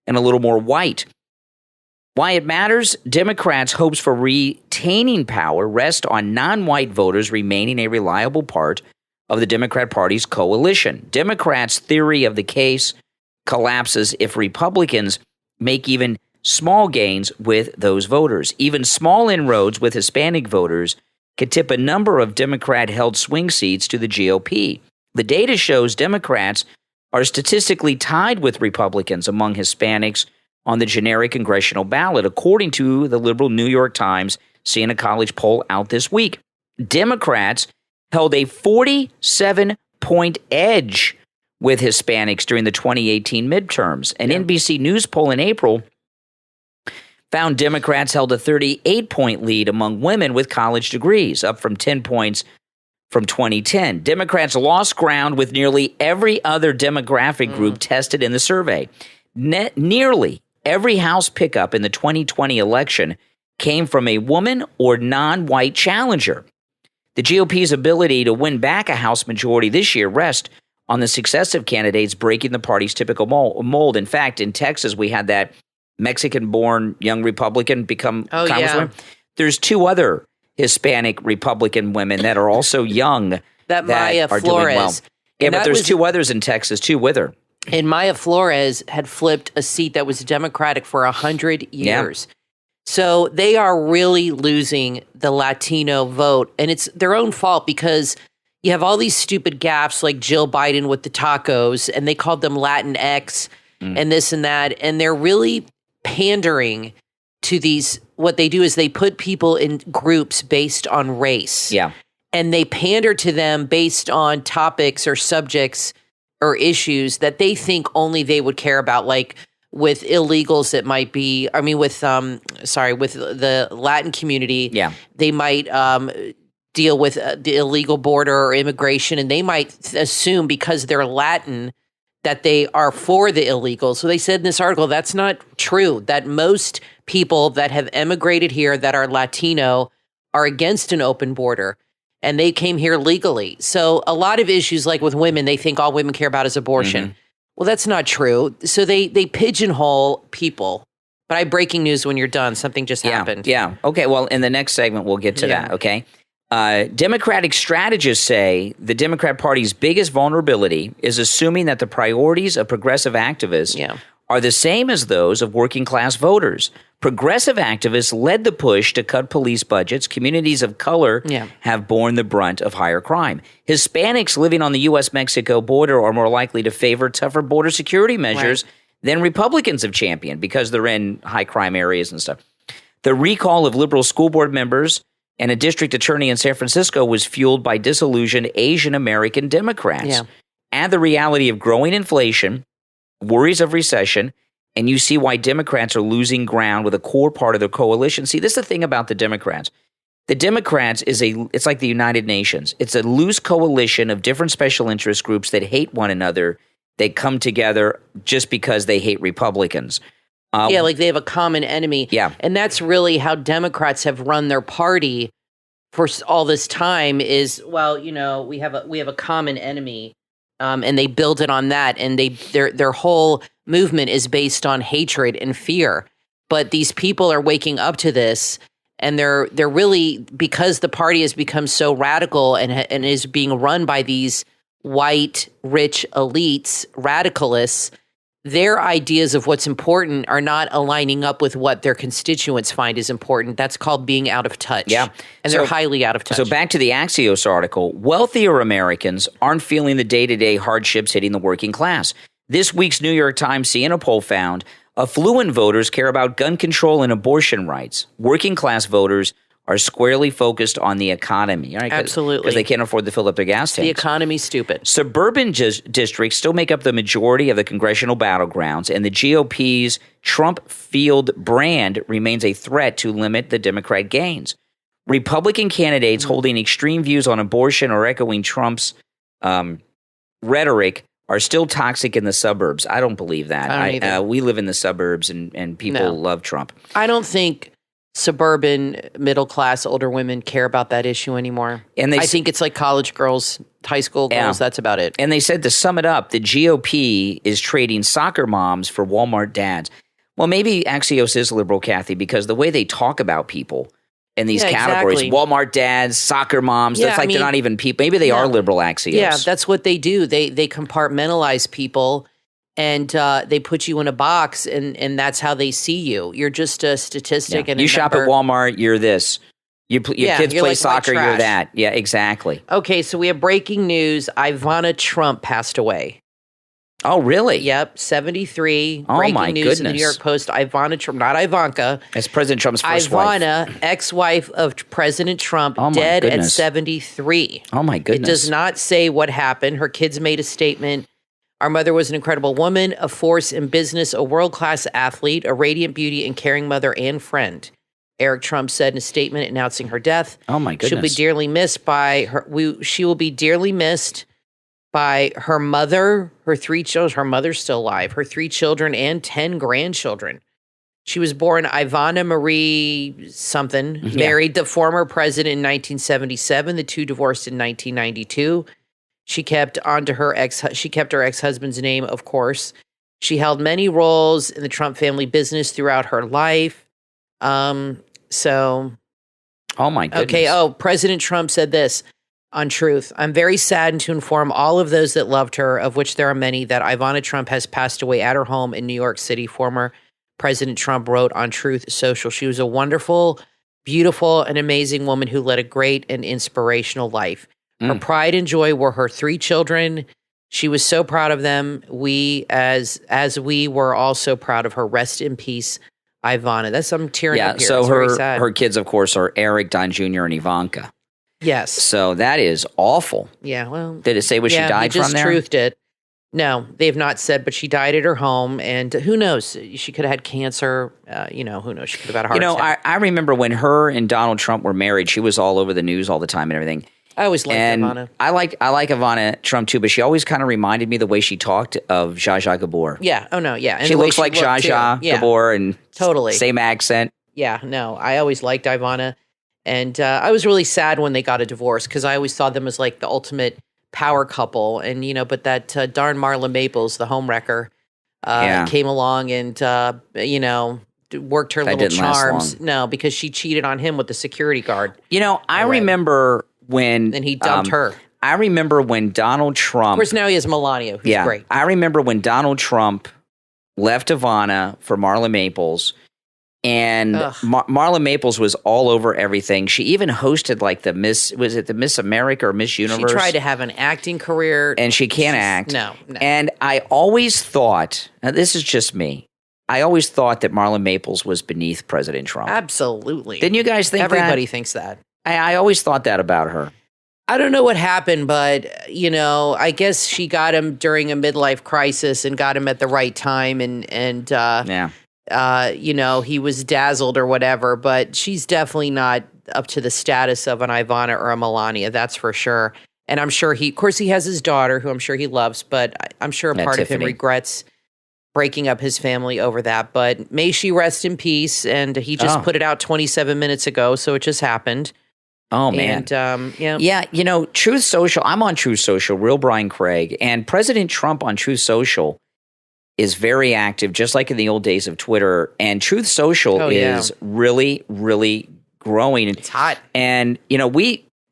S2: and a little more white. Why it matters? Democrats' hopes for retaining power rest on non-white voters remaining a reliable part of the Democrat Party's coalition. Democrats' theory of the case collapses if Republicans make even small gains with those voters. Even small inroads with Hispanic voters could tip a number of Democrat-held swing seats to the GOP. The data shows Democrats are statistically tied with Republicans among Hispanics on the generic congressional ballot, according to the liberal New York Times Siena College poll out this week. Democrats held a 47-point edge with Hispanics during the 2018 midterms. An NBC News poll in April found Democrats held a 38-point lead among women with college degrees, up from 10 points from 2010. Democrats lost ground with nearly every other demographic group tested in the survey. Nearly every House pickup in the 2020 election came from a woman or non-white challenger. The GOP's ability to win back a House majority this year rests on the successive candidates breaking the party's typical mold. In fact, in Texas, we had that Mexican-born young Republican become congresswoman. There's two other Hispanic Republican women that are also young
S3: that Maya
S2: are
S3: Flores.
S2: doing well. Yeah, but there's two others in Texas, too, with her.
S3: And Maya Flores had flipped a seat that was Democratic for 100 years. Yeah. So they are really losing the Latino vote. And it's their own fault because you have all these stupid gaffes like Jill Biden with the tacos, and they called them Latinx and this and that. And they're really pandering to these. What they do is they put people in groups based on race.
S2: Yeah.
S3: And they pander to them based on topics or subjects or issues that they think only they would care about, like with illegals, it might be, with the Latin community, they might deal with the illegal border or immigration, and they might assume because they're Latin that they are for the illegals. So they said in this article, that's not true, that most people that have emigrated here that are Latino are against an open border. And they came here legally. So a lot of issues, like with women, they think all women care about is abortion. Well, that's not true. So they pigeonhole people. But I have breaking news when you're done. Something just happened.
S2: Yeah. Okay. Well, in the next segment, we'll get to that. Okay. Democratic strategists say the Democrat Party's biggest vulnerability is assuming that the priorities of progressive activists are the same as those of working class voters. Progressive activists led the push to cut police budgets. Communities of color have borne the brunt of higher crime. Hispanics living on the U.S.-Mexico border are more likely to favor tougher border security measures than Republicans have championed because they're in high crime areas and stuff. The recall of liberal school board members and a district attorney in San Francisco was fueled by disillusioned Asian American Democrats.
S3: Yeah.
S2: Add the reality of growing inflation, worries of recession, and you see why Democrats are losing ground with a core part of their coalition. See, this is the thing about the Democrats. The Democrats it's like the United Nations. It's a loose coalition of different special interest groups that hate one another. They come together just because they hate Republicans.
S3: Like they have a common enemy.
S2: Yeah.
S3: And that's really how Democrats have run their party for all this time is, we have a common enemy. And they build it on that, and their whole movement is based on hatred and fear. But these people are waking up to this, and they're really, because the party has become so radical and is being run by these white rich elites, radicalists. Their ideas of what's important are not aligning up with what their constituents find is important. That's called being out of touch.
S2: Yeah.
S3: And they're highly out of touch.
S2: So back to the Axios article, wealthier Americans aren't feeling the day-to-day hardships hitting the working class. This week's New York Times Siena poll found affluent voters care about gun control and abortion rights. Working class voters are squarely focused on the economy. Right?
S3: Absolutely.
S2: Because they can't afford to fill up their gas tanks.
S3: The economy's stupid.
S2: Suburban districts still make up the majority of the congressional battlegrounds, and the GOP's Trump field brand remains a threat to limit the Democrat gains. Republican candidates holding extreme views on abortion or echoing Trump's rhetoric are still toxic in the suburbs. I don't believe that.
S3: I don't either.
S2: We live in the suburbs, and people love Trump.
S3: I don't think suburban, middle-class, older women care about that issue anymore. And I think it's like college girls, high school girls, that's about it.
S2: And they said, to sum it up, the GOP is trading soccer moms for Walmart dads. Well, maybe Axios is liberal, Kathy, because the way they talk about people in these categories, Walmart dads, soccer moms, that's they're not even people. Maybe they are liberal, Axios.
S3: Yeah, that's what they do. They compartmentalize people. And they put you in a box, and that's how they see you. You're just a statistic.
S2: Yeah.
S3: And
S2: you shop at Walmart, you're this. Your kids play soccer, you're that. Yeah, exactly.
S3: Okay, so we have breaking news. Ivana Trump passed away.
S2: Oh, really?
S3: Yep, 73.
S2: Oh,
S3: breaking
S2: my
S3: news
S2: goodness.
S3: in the New York Post. Ivana Trump, not Ivanka.
S2: That's President Trump's first wife.
S3: Ivana, ex-wife of President Trump, dead at 73.
S2: Oh, my goodness.
S3: It does not say what happened. Her kids made a statement. Our mother was an incredible woman, a force in business, a world-class athlete, a radiant beauty and caring mother and friend. Eric Trump said in a statement announcing her death.
S2: Oh, my goodness.
S3: She'll be dearly missed by her. She will be dearly missed by her mother, her 3 children. Her mother's still alive. Her 3 children and 10 grandchildren. She was born Ivana Marie something, married the former president in 1977. The 2 divorced in 1992. She kept her ex-husband's name, of course. She held many roles in the Trump family business throughout her life. Oh my goodness. Okay. President Trump said this on Truth. I'm very saddened to inform all of those that loved her, of which there are many, that Ivana Trump has passed away at her home in New York City. Former President Trump wrote on Truth Social. She was a wonderful, beautiful, and amazing woman who led a great and inspirational life. Her pride and joy were her 3 children. She was so proud of them. We, as we were also proud of her. Rest in peace, Ivana. I'm tearing up here.
S2: So
S3: it's
S2: her kids, of course, are Eric, Don Jr., and Ivanka.
S3: Yes.
S2: So that is awful.
S3: Yeah, well.
S2: Did it say what she died from there?
S3: Truthed it. No, they have not said, but she died at her home, and who knows? She could have had cancer. Who knows? She could have had a heart attack.
S2: I remember when her and Donald Trump were married, she was all over the news all the time and everything.
S3: I always liked Ivana.
S2: I like Ivana Trump too, but she always kind of reminded me the way she talked of Zsa Zsa Gabor.
S3: Yeah. Oh no. Yeah. And
S2: she looks like Zsa Zsa Gabor, and
S3: totally
S2: same accent.
S3: Yeah. No, I always liked Ivana, and I was really sad when they got a divorce because I always saw them as like the ultimate power couple, and but that darn Marla Maples, the homewrecker, came along and worked her little charms. No, because she cheated on him with the security guard.
S2: I remember when
S3: then he dumped her.
S2: I remember when Donald Trump.
S3: Of course, now he has Melania, who's great.
S2: I remember when Donald Trump left Ivana for Marla Maples. And Marla Maples was all over everything. She even hosted like the Miss America or Miss Universe?
S3: She tried to have an acting career.
S2: And she can't act.
S3: No.
S2: And I always thought, now this is just me, I always thought that Marla Maples was beneath President Trump.
S3: Absolutely.
S2: Didn't you guys think
S3: Everybody thinks that.
S2: I always thought that about her.
S3: I don't know what happened, but, I guess she got him during a midlife crisis and got him at the right time. He was dazzled or whatever, but she's definitely not up to the status of an Ivana or a Melania, that's for sure. And I'm sure he has his daughter, who I'm sure he loves, but I'm sure a part of him regrets breaking up his family over that. But may she rest in peace. And he just put it out 27 minutes ago, so it just happened.
S2: Oh, man.
S3: And,
S2: Yeah, Truth Social, I'm on Truth Social, Real Brian Craig, and President Trump on Truth Social is very active, just like in the old days of Twitter. And Truth Social is really, really growing.
S3: It's hot.
S2: And,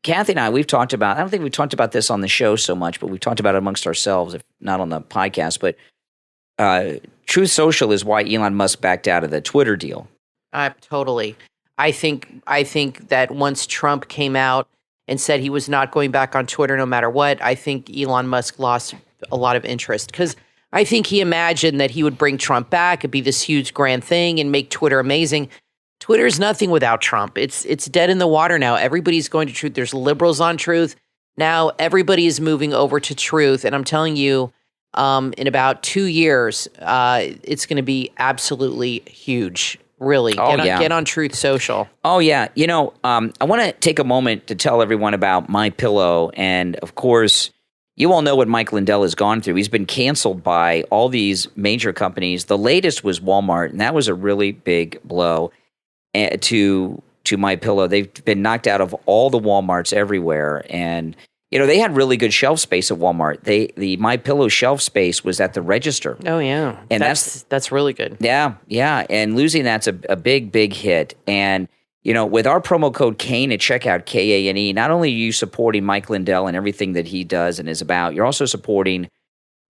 S2: Kathy and I, we've talked about, I don't think we've talked about this on the show so much, but we've talked about it amongst ourselves, if not on the podcast. But Truth Social is why Elon Musk backed out of the Twitter deal.
S3: Totally. I think that once Trump came out and said he was not going back on Twitter no matter what, I think Elon Musk lost a lot of interest because I think he imagined that he would bring Trump back. It'd be this huge grand thing and make Twitter amazing. Twitter's nothing without Trump. It's dead in the water now. Everybody's going to Truth. There's liberals on Truth. Now everybody is moving over to Truth. And I'm telling you, in about 2 years, it's going to be absolutely huge. Really. Get on Truth Social.
S2: Oh, yeah. I want to take a moment to tell everyone about MyPillow. And, of course, you all know what Mike Lindell has gone through. He's been canceled by all these major companies. The latest was Walmart, and that was a really big blow to MyPillow. They've been knocked out of all the Walmarts everywhere. And, they had really good shelf space at Walmart. The MyPillow shelf space was at the register.
S3: Oh, yeah.
S2: And
S3: that's really good.
S2: Yeah. And losing that's a big, big hit. And, with our promo code KANE at checkout, KANE, not only are you supporting Mike Lindell and everything that he does and is about, you're also supporting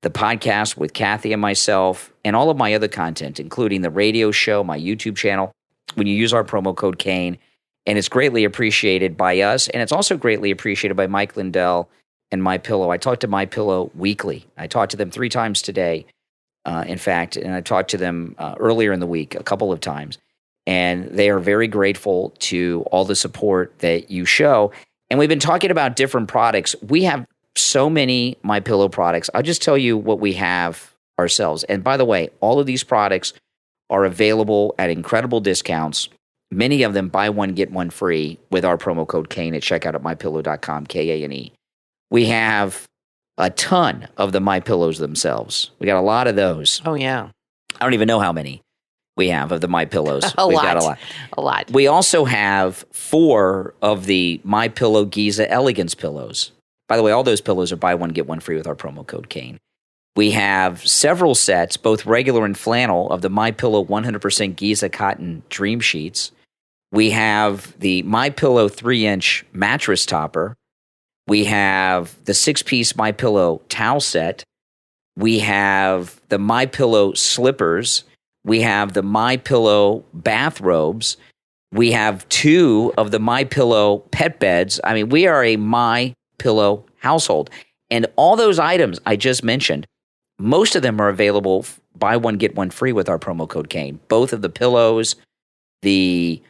S2: the podcast with Kathy and myself and all of my other content, including the radio show, my YouTube channel, when you use our promo code KANE. And it's greatly appreciated by us, and it's also greatly appreciated by Mike Lindell and MyPillow. I talk to MyPillow weekly. I talked to them 3 times today, in fact, and I talked to them earlier in the week a couple of times. And they are very grateful to all the support that you show. And we've been talking about different products. We have so many MyPillow products. I'll just tell you what we have ourselves. And by the way, all of these products are available at incredible discounts. Many of them buy one, get one free with our promo code KANE at checkout at mypillow.com, KANE. We have a ton of the MyPillows themselves. We got a lot of those.
S3: Oh, yeah.
S2: I don't even know how many we have of the MyPillows.
S3: We've got a lot. We
S2: also have 4 of the MyPillow Giza Elegance pillows. By the way, all those pillows are buy one, get one free with our promo code KANE. We have several sets, both regular and flannel, of the MyPillow 100% Giza Cotton Dream Sheets. We have the MyPillow 3-inch mattress topper. We have the 6-piece MyPillow towel set. We have the MyPillow slippers. We have the MyPillow bathrobes. We have 2 of the MyPillow pet beds. I mean, we are a MyPillow household. And all those items I just mentioned, most of them are available buy one, get one free with our promo code KANE. Both of the pillows, the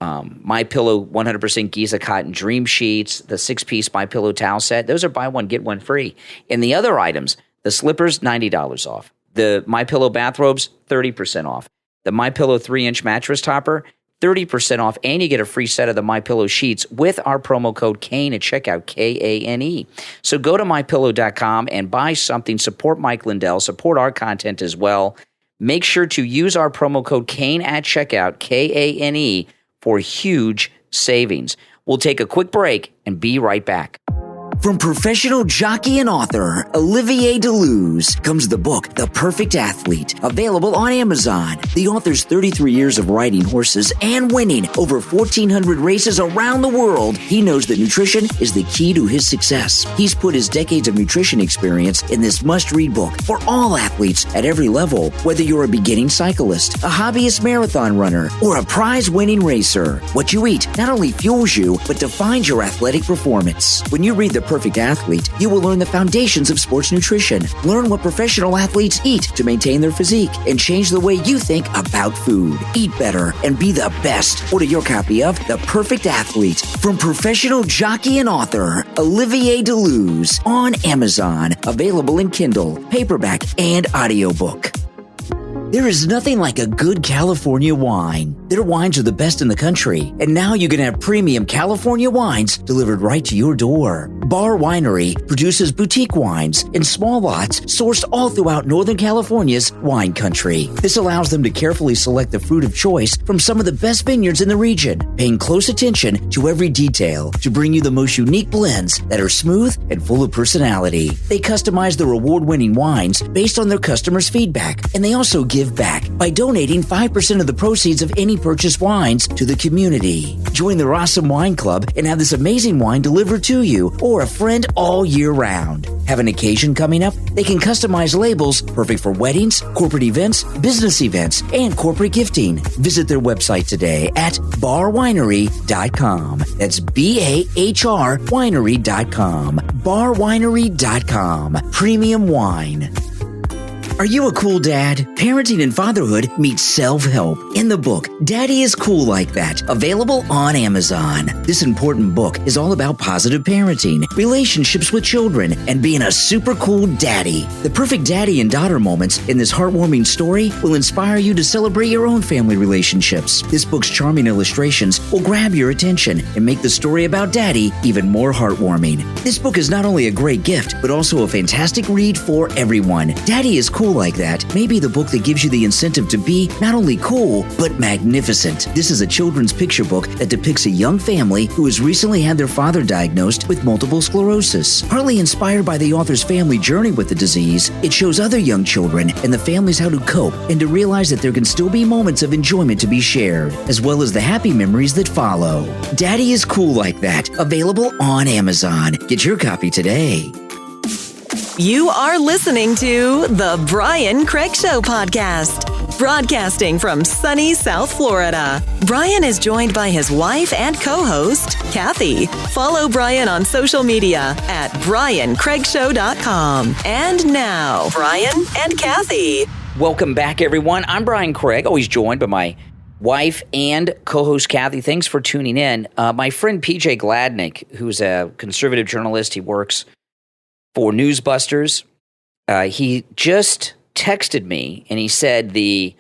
S2: MyPillow 100% Giza Cotton Dream Sheets, the 6-piece MyPillow towel set, those are buy one, get one free. And the other items, the slippers, $90 off. The MyPillow bathrobes, 30% off. The MyPillow 3-inch mattress topper, 30% off. And you get a free set of the MyPillow sheets with our promo code KANE at checkout, KANE. So go to MyPillow.com and buy something. Support Mike Lindell. Support our content as well. Make sure to use our promo code KANE at checkout, KANE, for huge savings. We'll take a quick break and be right back.
S4: From professional jockey and author Olivier Deleuze comes the book, The Perfect Athlete, available on Amazon. The author's 33 years of riding horses and winning over 1,400 races around the world. He knows that nutrition is the key to his success. He's put his decades of nutrition experience in this must-read book for all athletes at every level, whether you're a beginning cyclist, a hobbyist marathon runner, or a prize-winning racer. What you eat not only fuels you, but defines your athletic performance. When you read The Perfect Athlete, you will learn the foundations of sports nutrition, learn what professional athletes eat to maintain their physique, and change the way you think about food. Eat better and be the best. Order your copy of The Perfect Athlete from professional jockey and author Olivier Deleuze on Amazon. Available in Kindle, paperback, and audiobook. There is nothing like a good California wine. Their wines are the best in the country, and now you can have premium California wines delivered right to your door. Bar Winery produces boutique wines in small lots sourced all throughout Northern California's wine country. This allows them to carefully select the fruit of choice from some of the best vineyards in the region, paying close attention to every detail to bring you the most unique blends that are smooth and full of personality. They customize their award-winning wines based on their customers' feedback, and they also give back by donating 5% of the proceeds of any purchased wines to the community. Join their awesome wine club and have this amazing wine delivered to you or a friend all year round. Have an occasion coming up? They can customize labels perfect for weddings, corporate events, business events, and corporate gifting. Visit their website today at barwinery.com. That's BAHR winery.com. Barwinery.com. Premium wine. Are you a cool dad? Parenting and fatherhood meets self-help in the book, Daddy is Cool Like That, available on Amazon. This important book is all about positive parenting, relationships with children, and being a super cool daddy. The perfect daddy and daughter moments in this heartwarming story will inspire you to celebrate your own family relationships. This book's charming illustrations will grab your attention and make the story about daddy even more heartwarming. This book is not only a great gift, but also a fantastic read for everyone. Daddy is Cool Like That may be the book that gives you the incentive to be not only cool, but magnificent. This is a children's picture book that depicts a young family who has recently had their father diagnosed with multiple sclerosis. Partly inspired by the author's family journey with the disease, it shows other young children and the families how to cope and to realize that there can still be moments of enjoyment to be shared, as well as the happy memories that follow. Daddy is Cool Like That, available on Amazon. Get your copy today.
S1: You are listening to the Brian Craig Show podcast, broadcasting from sunny South Florida. Brian is joined by his wife and co-host, Kathy. Follow Brian on social media at briancraigshow.com. And now, Brian and Kathy.
S2: Welcome back, everyone. I'm Brian Craig, always joined by my wife and co-host Kathy. Thanks for tuning in. My friend PJ Gladnick, who's a conservative journalist, he works for Newsbusters. He just texted me and he said the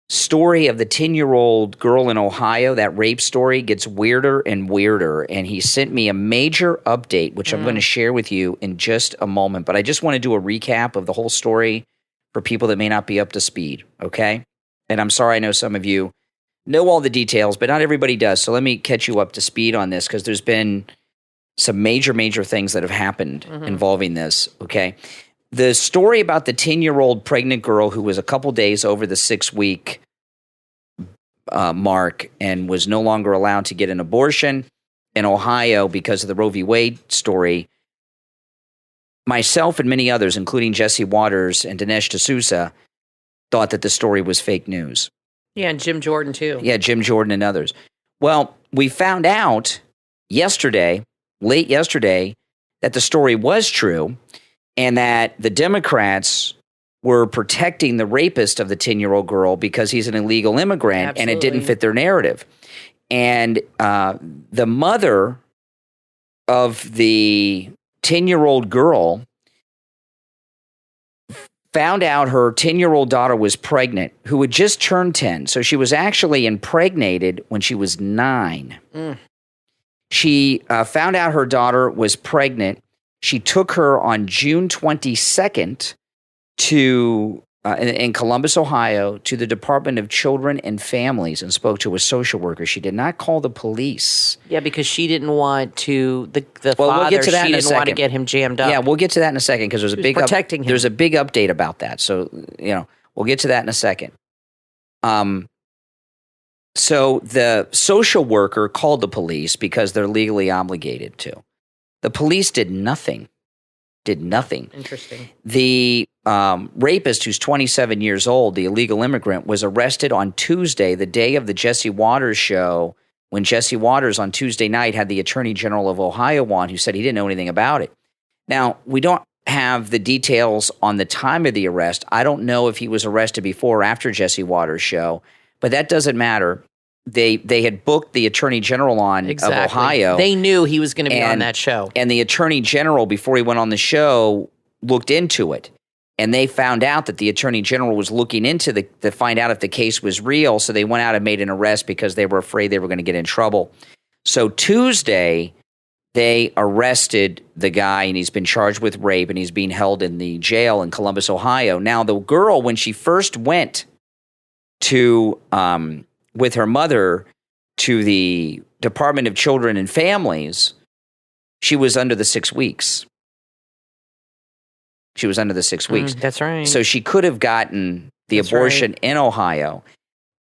S2: story of the 10-year-old girl in Ohio, that rape story, gets weirder and weirder. And he sent me a major update, which I'm going to share with you in just a moment. But I just want to do a recap of the whole story for people that may not be up to speed, okay? And I'm sorry, I know some of you know all the details, but not everybody does. So let me catch you up to speed on this because there's been some major things that have happened involving this, okay? The story about the 10-year-old pregnant girl who was a couple days over the 6-week mark and was no longer allowed to get an abortion in Ohio because of the Roe v. Wade story, myself and many others, including Jesse Waters and Dinesh D'Souza, thought that the story was fake news.
S3: Yeah, and Jim Jordan, too.
S2: Yeah, Jim Jordan and others. Well, we found out late yesterday, that the story was true and that the Democrats were protecting the rapist of the 10-year-old girl because he's an illegal immigrant. Absolutely. And it didn't fit their narrative. And the mother of the 10-year-old girl found out her 10-year-old daughter was pregnant, who had just turned 10. So she was actually impregnated when she was 9. She found out her daughter was pregnant. She took her on June 22nd to in Columbus, Ohio, to the Department of Children and Families and spoke to a social worker. She did not call the police.
S3: Yeah, because she didn't want to, the father,
S2: we'll get to that
S3: she
S2: in a
S3: didn't want to
S2: second.
S3: get him jammed up.
S2: Yeah, we'll get to that in a second because
S3: protecting him.
S2: There's a big update about that. So, we'll get to that in a second. So the social worker called the police because they're legally obligated to. The police did nothing.
S3: Interesting.
S2: The rapist, who's 27 years old, the illegal immigrant, was arrested on Tuesday, the day of the Jesse Waters show, when Jesse Waters on Tuesday night had the Attorney General of Ohio on, who said he didn't know anything about it. Now, we don't have the details on the time of the arrest. I don't know if he was arrested before or after Jesse Waters' show, but that doesn't matter. They had booked the Attorney General on of Ohio.
S3: They knew he was going to be on that show.
S2: And the Attorney General, before he went on the show, looked into it. And they found out that the Attorney General was looking into to find out if the case was real. So they went out and made an arrest because they were afraid they were going to get in trouble. So Tuesday, they arrested the guy, and he's been charged with rape, and he's being held in the jail in Columbus, Ohio. Now, the girl, when she first went to with her mother to the Department of Children and Families, she was under the 6 weeks. She was under the 6 weeks.
S3: That's right.
S2: So she could have gotten the abortion in Ohio.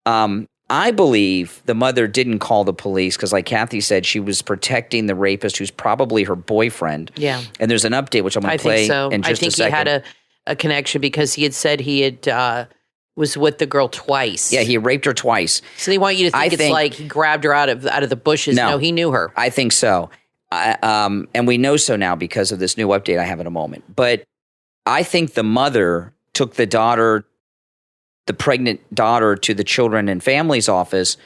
S2: I believe the mother didn't call the police because, like Kathy said, she was protecting the rapist, who's probably her boyfriend.
S3: Yeah.
S2: And there's an update, which I'm going to play in just a second.
S3: I think he had a connection because he had said he had was with the girl twice.
S2: Yeah, he raped her twice.
S3: So they want you to think it's like he grabbed her out of the bushes. No, he knew her.
S2: I think so. And we know so now because of this new update I have in a moment. But I think the mother took the pregnant daughter, to the Children and Families office,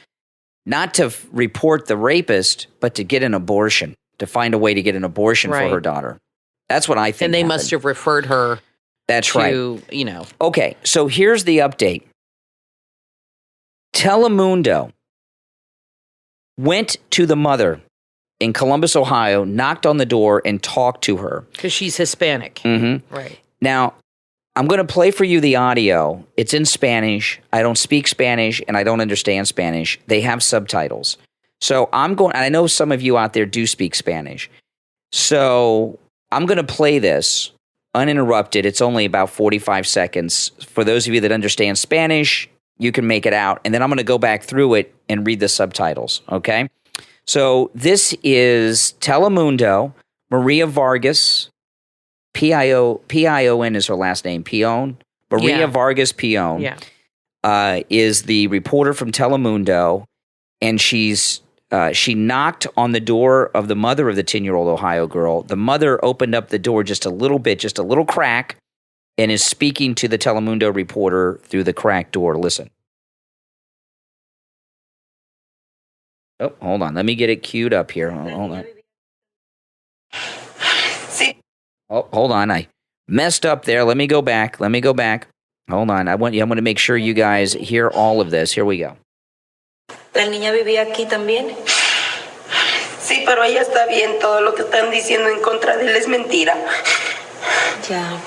S2: not to report the rapist, but to get an abortion, to find a way to get an abortion for her daughter. That's what I think.
S3: And they
S2: happened.
S3: must have referred her.
S2: That's
S3: to,
S2: right. Okay, so here's the update. Telemundo went to the mother in Columbus, Ohio, knocked on the door, and talked to her.
S3: Because she's Hispanic.
S2: Mm-hmm.
S3: Right.
S2: Now, I'm going to play for you the audio. It's in Spanish. I don't speak Spanish, and I don't understand Spanish. They have subtitles. So I know some of you out there do speak Spanish. So I'm going to play this uninterrupted. It's only about 45 seconds. For those of you that understand Spanish, you can make it out. And then I'm going to go back through it and read the subtitles, okay? So this is Telemundo. Maria Vargas, P-I-O-N is her last name, Pion. Maria Vargas Pion is the reporter from Telemundo, and she knocked on the door of the mother of the 10-year-old Ohio girl. The mother opened up the door just a little bit, just a little crack, and is speaking to the Telemundo reporter through the cracked door. Listen. Oh, hold on. Let me get it queued up here. Hold on. Oh, hold on. I messed up there. Let me go back. Hold on. I want to make sure you guys hear all of this. Here we go.
S5: ¿La niña vivía aquí también? Sí, pero ella está bien. Todo lo que están diciendo en contra de él es mentira. Ya.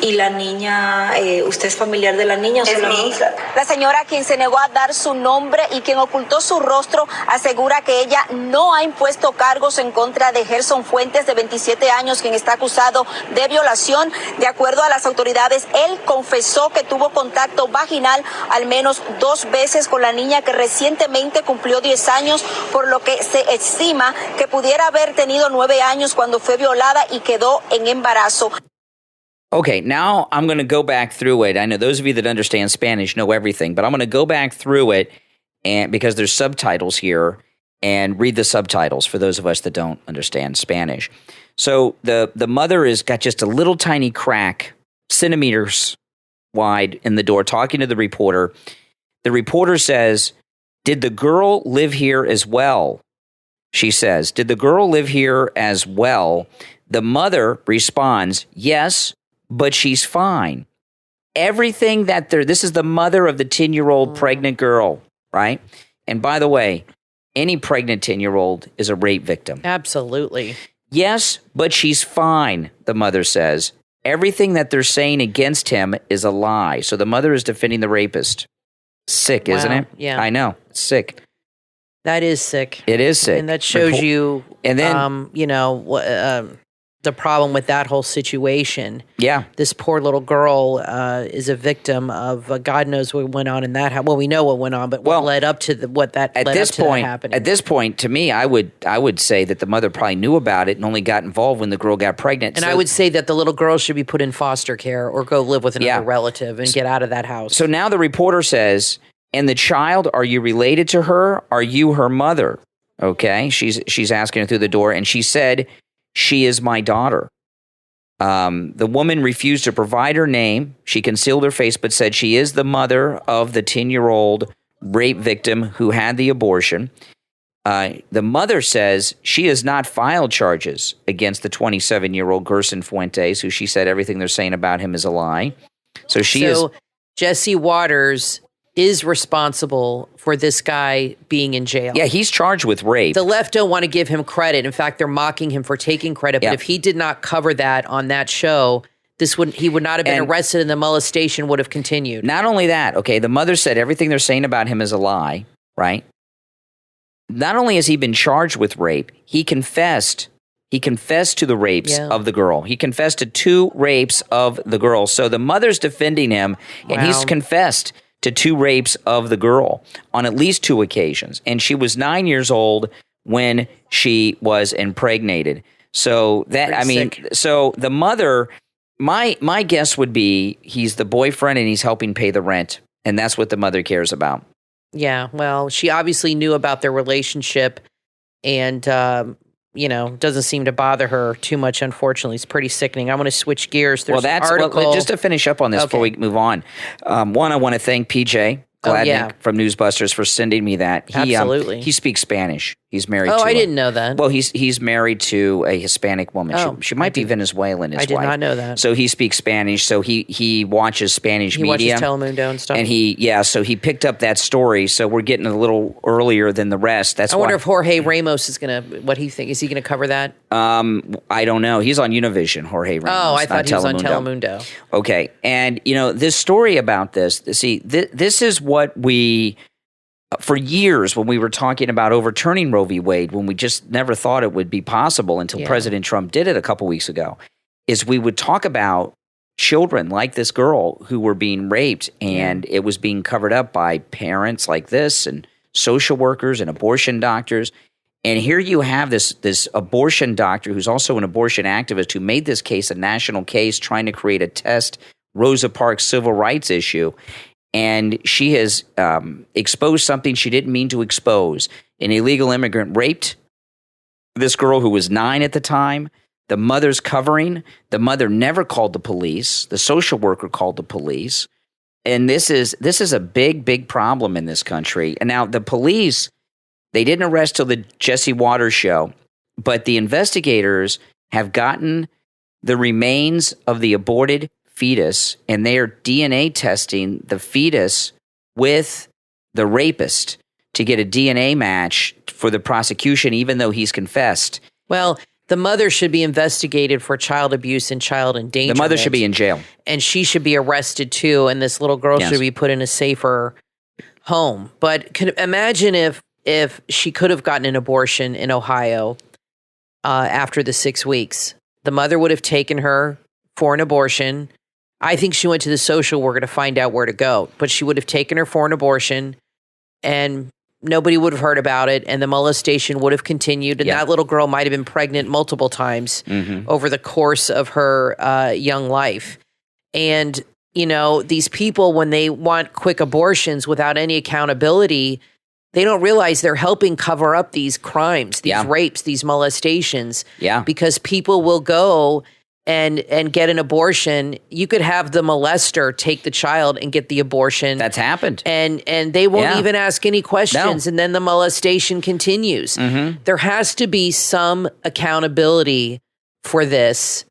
S5: ¿Y la niña, usted es familiar de la niña? Es mi hija.
S6: La señora, quien se negó a dar su nombre y quien ocultó su rostro, asegura que ella no ha impuesto cargos en contra de Gerson Fuentes, de 27 años, quien está acusado de violación. De acuerdo a las autoridades, él confesó que tuvo contacto vaginal al menos 2 veces con la niña, que recientemente cumplió 10 años, por lo que se estima que pudiera haber tenido 9 años cuando fue violada y quedó en embarazo.
S2: Okay, now I'm going to go back through it. I know those of you that understand Spanish know everything, but I'm going to go back through it, and because there's subtitles here, and read the subtitles for those of us that don't understand Spanish. So the mother has got just a little tiny crack, centimeters wide, in the door, talking to the reporter. The reporter says, "Did the girl live here as well?" She says, "Did the girl live here as well?" The mother responds, "Yes, but she's fine." Everything that this is the mother of the 10-year-old pregnant girl, right? And by the way, any pregnant 10-year-old is a rape victim.
S3: Absolutely.
S2: Yes, but she's fine, the mother says. everything that they're saying against him is a lie. So the mother is defending the rapist. Sick, isn't it?
S3: Yeah.
S2: I know. It's sick.
S3: That is sick.
S2: It is sick.
S3: And that shows you,
S2: and then,
S3: the problem with that whole situation.
S2: Yeah.
S3: This poor little girl is a victim of God knows what went on in that house. Well, we know what went on, but what led up to that happening.
S2: At this point, to me, I would say that the mother probably knew about it and only got involved when the girl got pregnant.
S3: And I would say that the little girl should be put in foster care or go live with another relative and get out of that house.
S2: So now the reporter says, and the child, are you related to her? Are you her mother? Okay. She's asking her through the door, and she said, she is my daughter. The woman refused to provide her name. She concealed her face, but said she is the mother of the 10-year-old rape victim who had the abortion. The mother says she has not filed charges against the 27-year-old Gerson Fuentes, who she said everything they're saying about him is a lie. So
S3: Jesse Waters is responsible for this guy being in jail.
S2: Yeah, he's charged with rape.
S3: The left don't want to give him credit. In fact, they're mocking him for taking credit. But if he did not cover that on that show, he would not have been arrested, and the molestation would have continued.
S2: Not only that, okay, the mother said everything they're saying about him is a lie, right? Not only has he been charged with rape, he confessed to the rapes of the girl. He confessed to 2 rapes of the girl. So the mother's defending him, and he's confessed to 2 rapes of the girl on at least 2 occasions. And she was 9 years old when she was impregnated. So so the mother, my guess would be he's the boyfriend and he's helping pay the rent. And that's what the mother cares about.
S3: Yeah, well, she obviously knew about their relationship and, doesn't seem to bother her too much, unfortunately. It's pretty sickening. I want to switch gears. There's an article.
S2: Just to finish up on this before we move on. One, I want to thank PJ Gladnick from Newsbusters for sending me that.
S3: Absolutely.
S2: He speaks Spanish. He's married to
S3: I didn't know that.
S2: Well, he's married to a Hispanic woman. She might be Venezuelan, his wife.
S3: I did not know that.
S2: So he speaks Spanish. So he watches Spanish media.
S3: He watches Telemundo and stuff.
S2: And so he picked up that story. So we're getting a little earlier than the rest. I
S3: wonder if Jorge Ramos is going to, what he think. Is he going to cover that?
S2: I don't know. He's on Univision, Jorge Ramos.
S3: Oh, I thought he was on Telemundo.
S2: Okay. And, this story about this, this is what for years when we were talking about overturning Roe v. Wade, when we just never thought it would be possible until President Trump did it a couple weeks ago, is we would talk about children like this girl who were being raped, and it was being covered up by parents like this and social workers and abortion doctors. And here you have this abortion doctor who's also an abortion activist who made this case a national case trying to create a test Rosa Parks civil rights issue. And she has exposed something she didn't mean to expose. An illegal immigrant raped this girl who was 9 at the time. The mother's covering. The mother never called the police. The social worker called the police. And this is a big, big problem in this country. And now the police, they didn't arrest till the Jesse Waters show, but the investigators have gotten the remains of the aborted fetus, and they are DNA testing the fetus with the rapist to get a DNA match for the prosecution, even though he's confessed.
S3: Well, the mother should be investigated for child abuse and child endangerment.
S2: The mother should be in jail.
S3: And she should be arrested too, and this little girl should be put in a safer home. But imagine if she could have gotten an abortion in Ohio after the 6 weeks. The mother would have taken her for an abortion. I think she went to the social worker to find out where to go, but she would have taken her for an abortion, and nobody would have heard about it, and the molestation would have continued, and that little girl might have been pregnant multiple times over the course of her young life. And, these people, when they want quick abortions without any accountability, they don't realize they're helping cover up these crimes, these rapes, these molestations, because people will go and get an abortion. You could have the molester take the child and get the abortion.
S2: That's happened.
S3: And they won't even ask any questions, and then the molestation continues. There has to be some accountability for this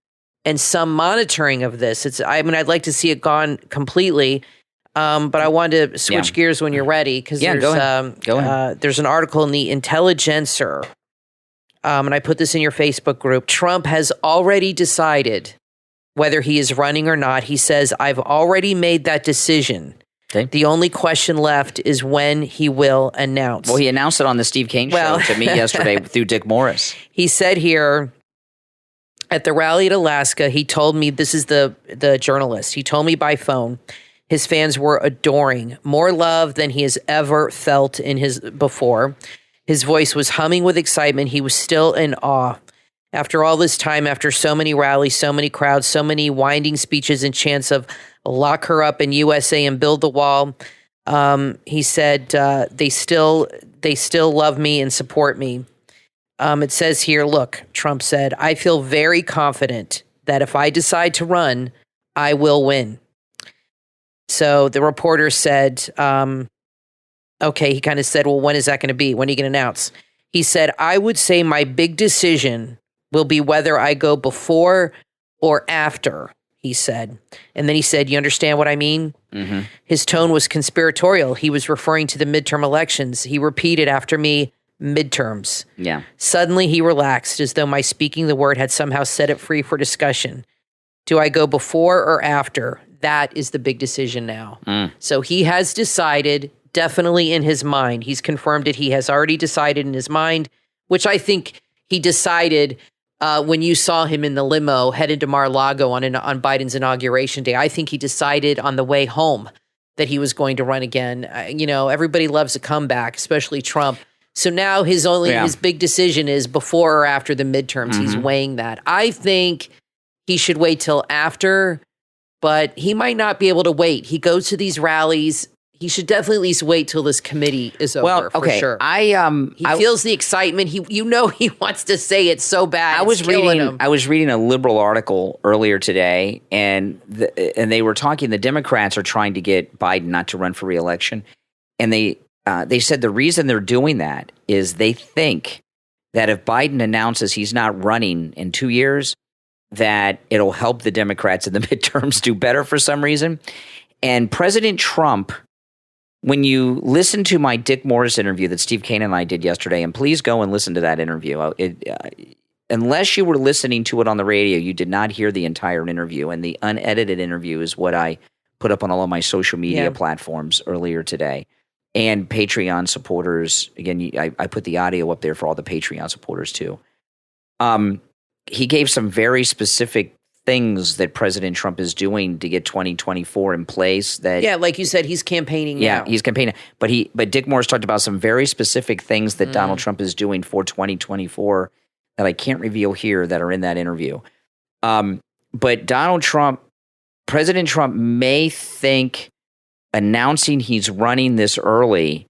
S3: and some monitoring of this. I'd like to see it gone completely, but I wanted to switch gears when you're ready, because
S2: go ahead.
S3: There's an article in the Intelligencer, and I put this in your Facebook group. Trump has already decided whether he is running or not. He says, I've already made that decision.
S2: Okay.
S3: The only question left is when he will announce.
S2: Well, he announced it on the Steve Kane show to me yesterday through Dick Morris.
S3: He said here at the rally at Alaska, he told me, this is the journalist, he told me by phone, his fans were adoring, more love than he has ever felt in his before. His voice was humming with excitement. He was still in awe. After all this time, after so many rallies, so many crowds, so many winding speeches and chants of lock her up in USA and build the wall, he said they still love me and support me. It says here, look, Trump said, I feel very confident that if I decide to run, I will win. So the reporter said, okay, he kind of said, well, when is that going to be? When are you going to announce? He said, I would say my big decision will be whether I go before or after, he said. And then he said, you understand what I mean? Mm-hmm. His tone was conspiratorial. He was referring to the midterm elections. He repeated after me, midterms.
S2: Yeah.
S3: Suddenly he relaxed as though my speaking the word had somehow set it free for discussion. Do I go before or after? That is the big decision now. So he has decided, definitely in his mind. He's confirmed it. He has already decided in his mind, which I think he decided when you saw him in the limo headed to Mar-a-Lago on Biden's inauguration day. I think he decided on the way home that he was going to run again. Everybody loves a comeback, especially Trump. So now his big decision is before or after the midterms. Mm-hmm. He's weighing that. I think he should wait till after, but he might not be able to wait. He goes to these rallies. He should definitely at least wait till this committee is over. For sure. He feels the excitement. He wants to say it so bad. I was
S2: reading a liberal article earlier today, and they were talking. The Democrats are trying to get Biden not to run for re-election, and they said the reason they're doing that is they think that if Biden announces he's not running in 2 years, that it'll help the Democrats in the midterms do better for some reason. And President Trump, when you listen to my Dick Morris interview that Steve Kane and I did yesterday, and please go and listen to that interview. Unless you were listening to it on the radio, you did not hear the entire interview. And the unedited interview is what I put up on all of my social media platforms earlier today. And Patreon supporters, again, I put the audio up there for all the Patreon supporters too. He gave some very specific things that President Trump is doing to get 2024 in place. That
S3: like you said, he's campaigning.
S2: Yeah, he's campaigning. But Dick Morris talked about some very specific things that Donald Trump is doing for 2024 that I can't reveal here that are in that interview. But President Trump may think announcing he's running this early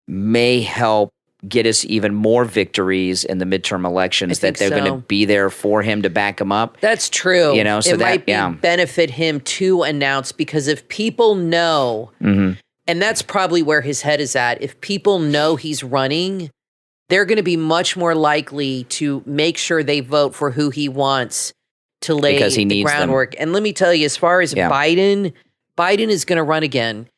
S2: may help get us even more victories in the midterm elections, that they're going to be there for him to back him up.
S3: That's true.
S2: So
S3: it might benefit him to announce, because if people know, and that's probably where his head is at, if people know he's running, they're going to be much more likely to make sure they vote for who he wants to lay the groundwork. And let me tell you, as far as Biden is going to run again.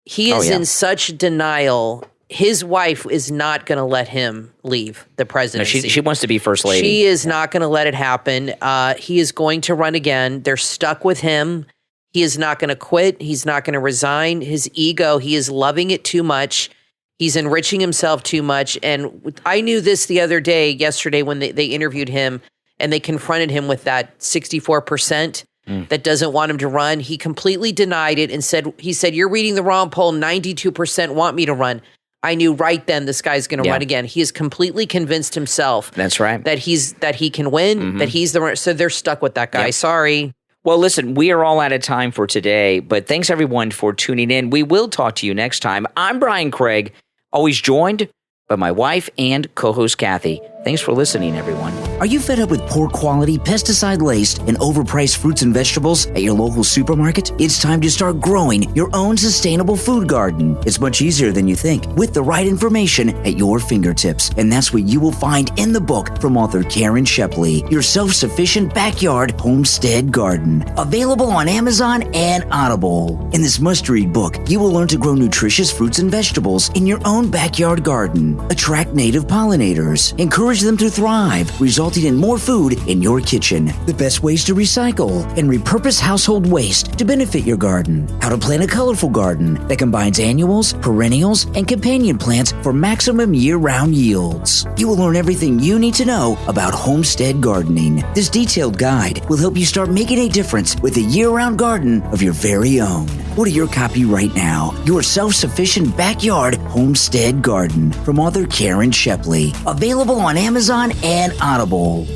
S3: He is in such denial. His wife is not going to let him leave the presidency.
S2: No, she wants to be first lady.
S3: She is not going to let it happen. He is going to run again. They're stuck with him. He is not going to quit. He's not going to resign. His ego, he is loving it too much. He's enriching himself too much. And I knew this yesterday when they interviewed him and they confronted him with that 64% that doesn't want him to run. He completely denied it and said, you're reading the wrong poll. 92% want me to run. I knew right then this guy's going to run again. He has completely convinced himself.
S2: That's right.
S3: That he can win, that he's so they're stuck with that guy. Yep. Sorry.
S2: Well, listen, we are all out of time for today, but thanks everyone for tuning in. We will talk to you next time. I'm Brian Craig, always joined by my wife and co-host Kathy. Thanks for listening, everyone.
S4: Are you fed up with poor quality, pesticide-laced, and overpriced fruits and vegetables at your local supermarket? It's time to start growing your own sustainable food garden. It's much easier than you think, with the right information at your fingertips. And that's what you will find in the book from author Karen Shepley, Your Self-Sufficient Backyard Homestead Garden. Available on Amazon and Audible. In this must-read book, you will learn to grow nutritious fruits and vegetables in your own backyard garden. Attract native pollinators. Encourage encourage them to thrive, resulting in more food in your kitchen. The best ways to recycle and repurpose household waste to benefit your garden. How to plant a colorful garden that combines annuals, perennials, and companion plants for maximum year-round yields. You will learn everything you need to know about homestead gardening. This detailed guide will help you start making a difference with a year-round garden of your very own. Order your copy right now. Your self-sufficient backyard homestead garden from author Karen Shepley. Available on Amazon and Audible.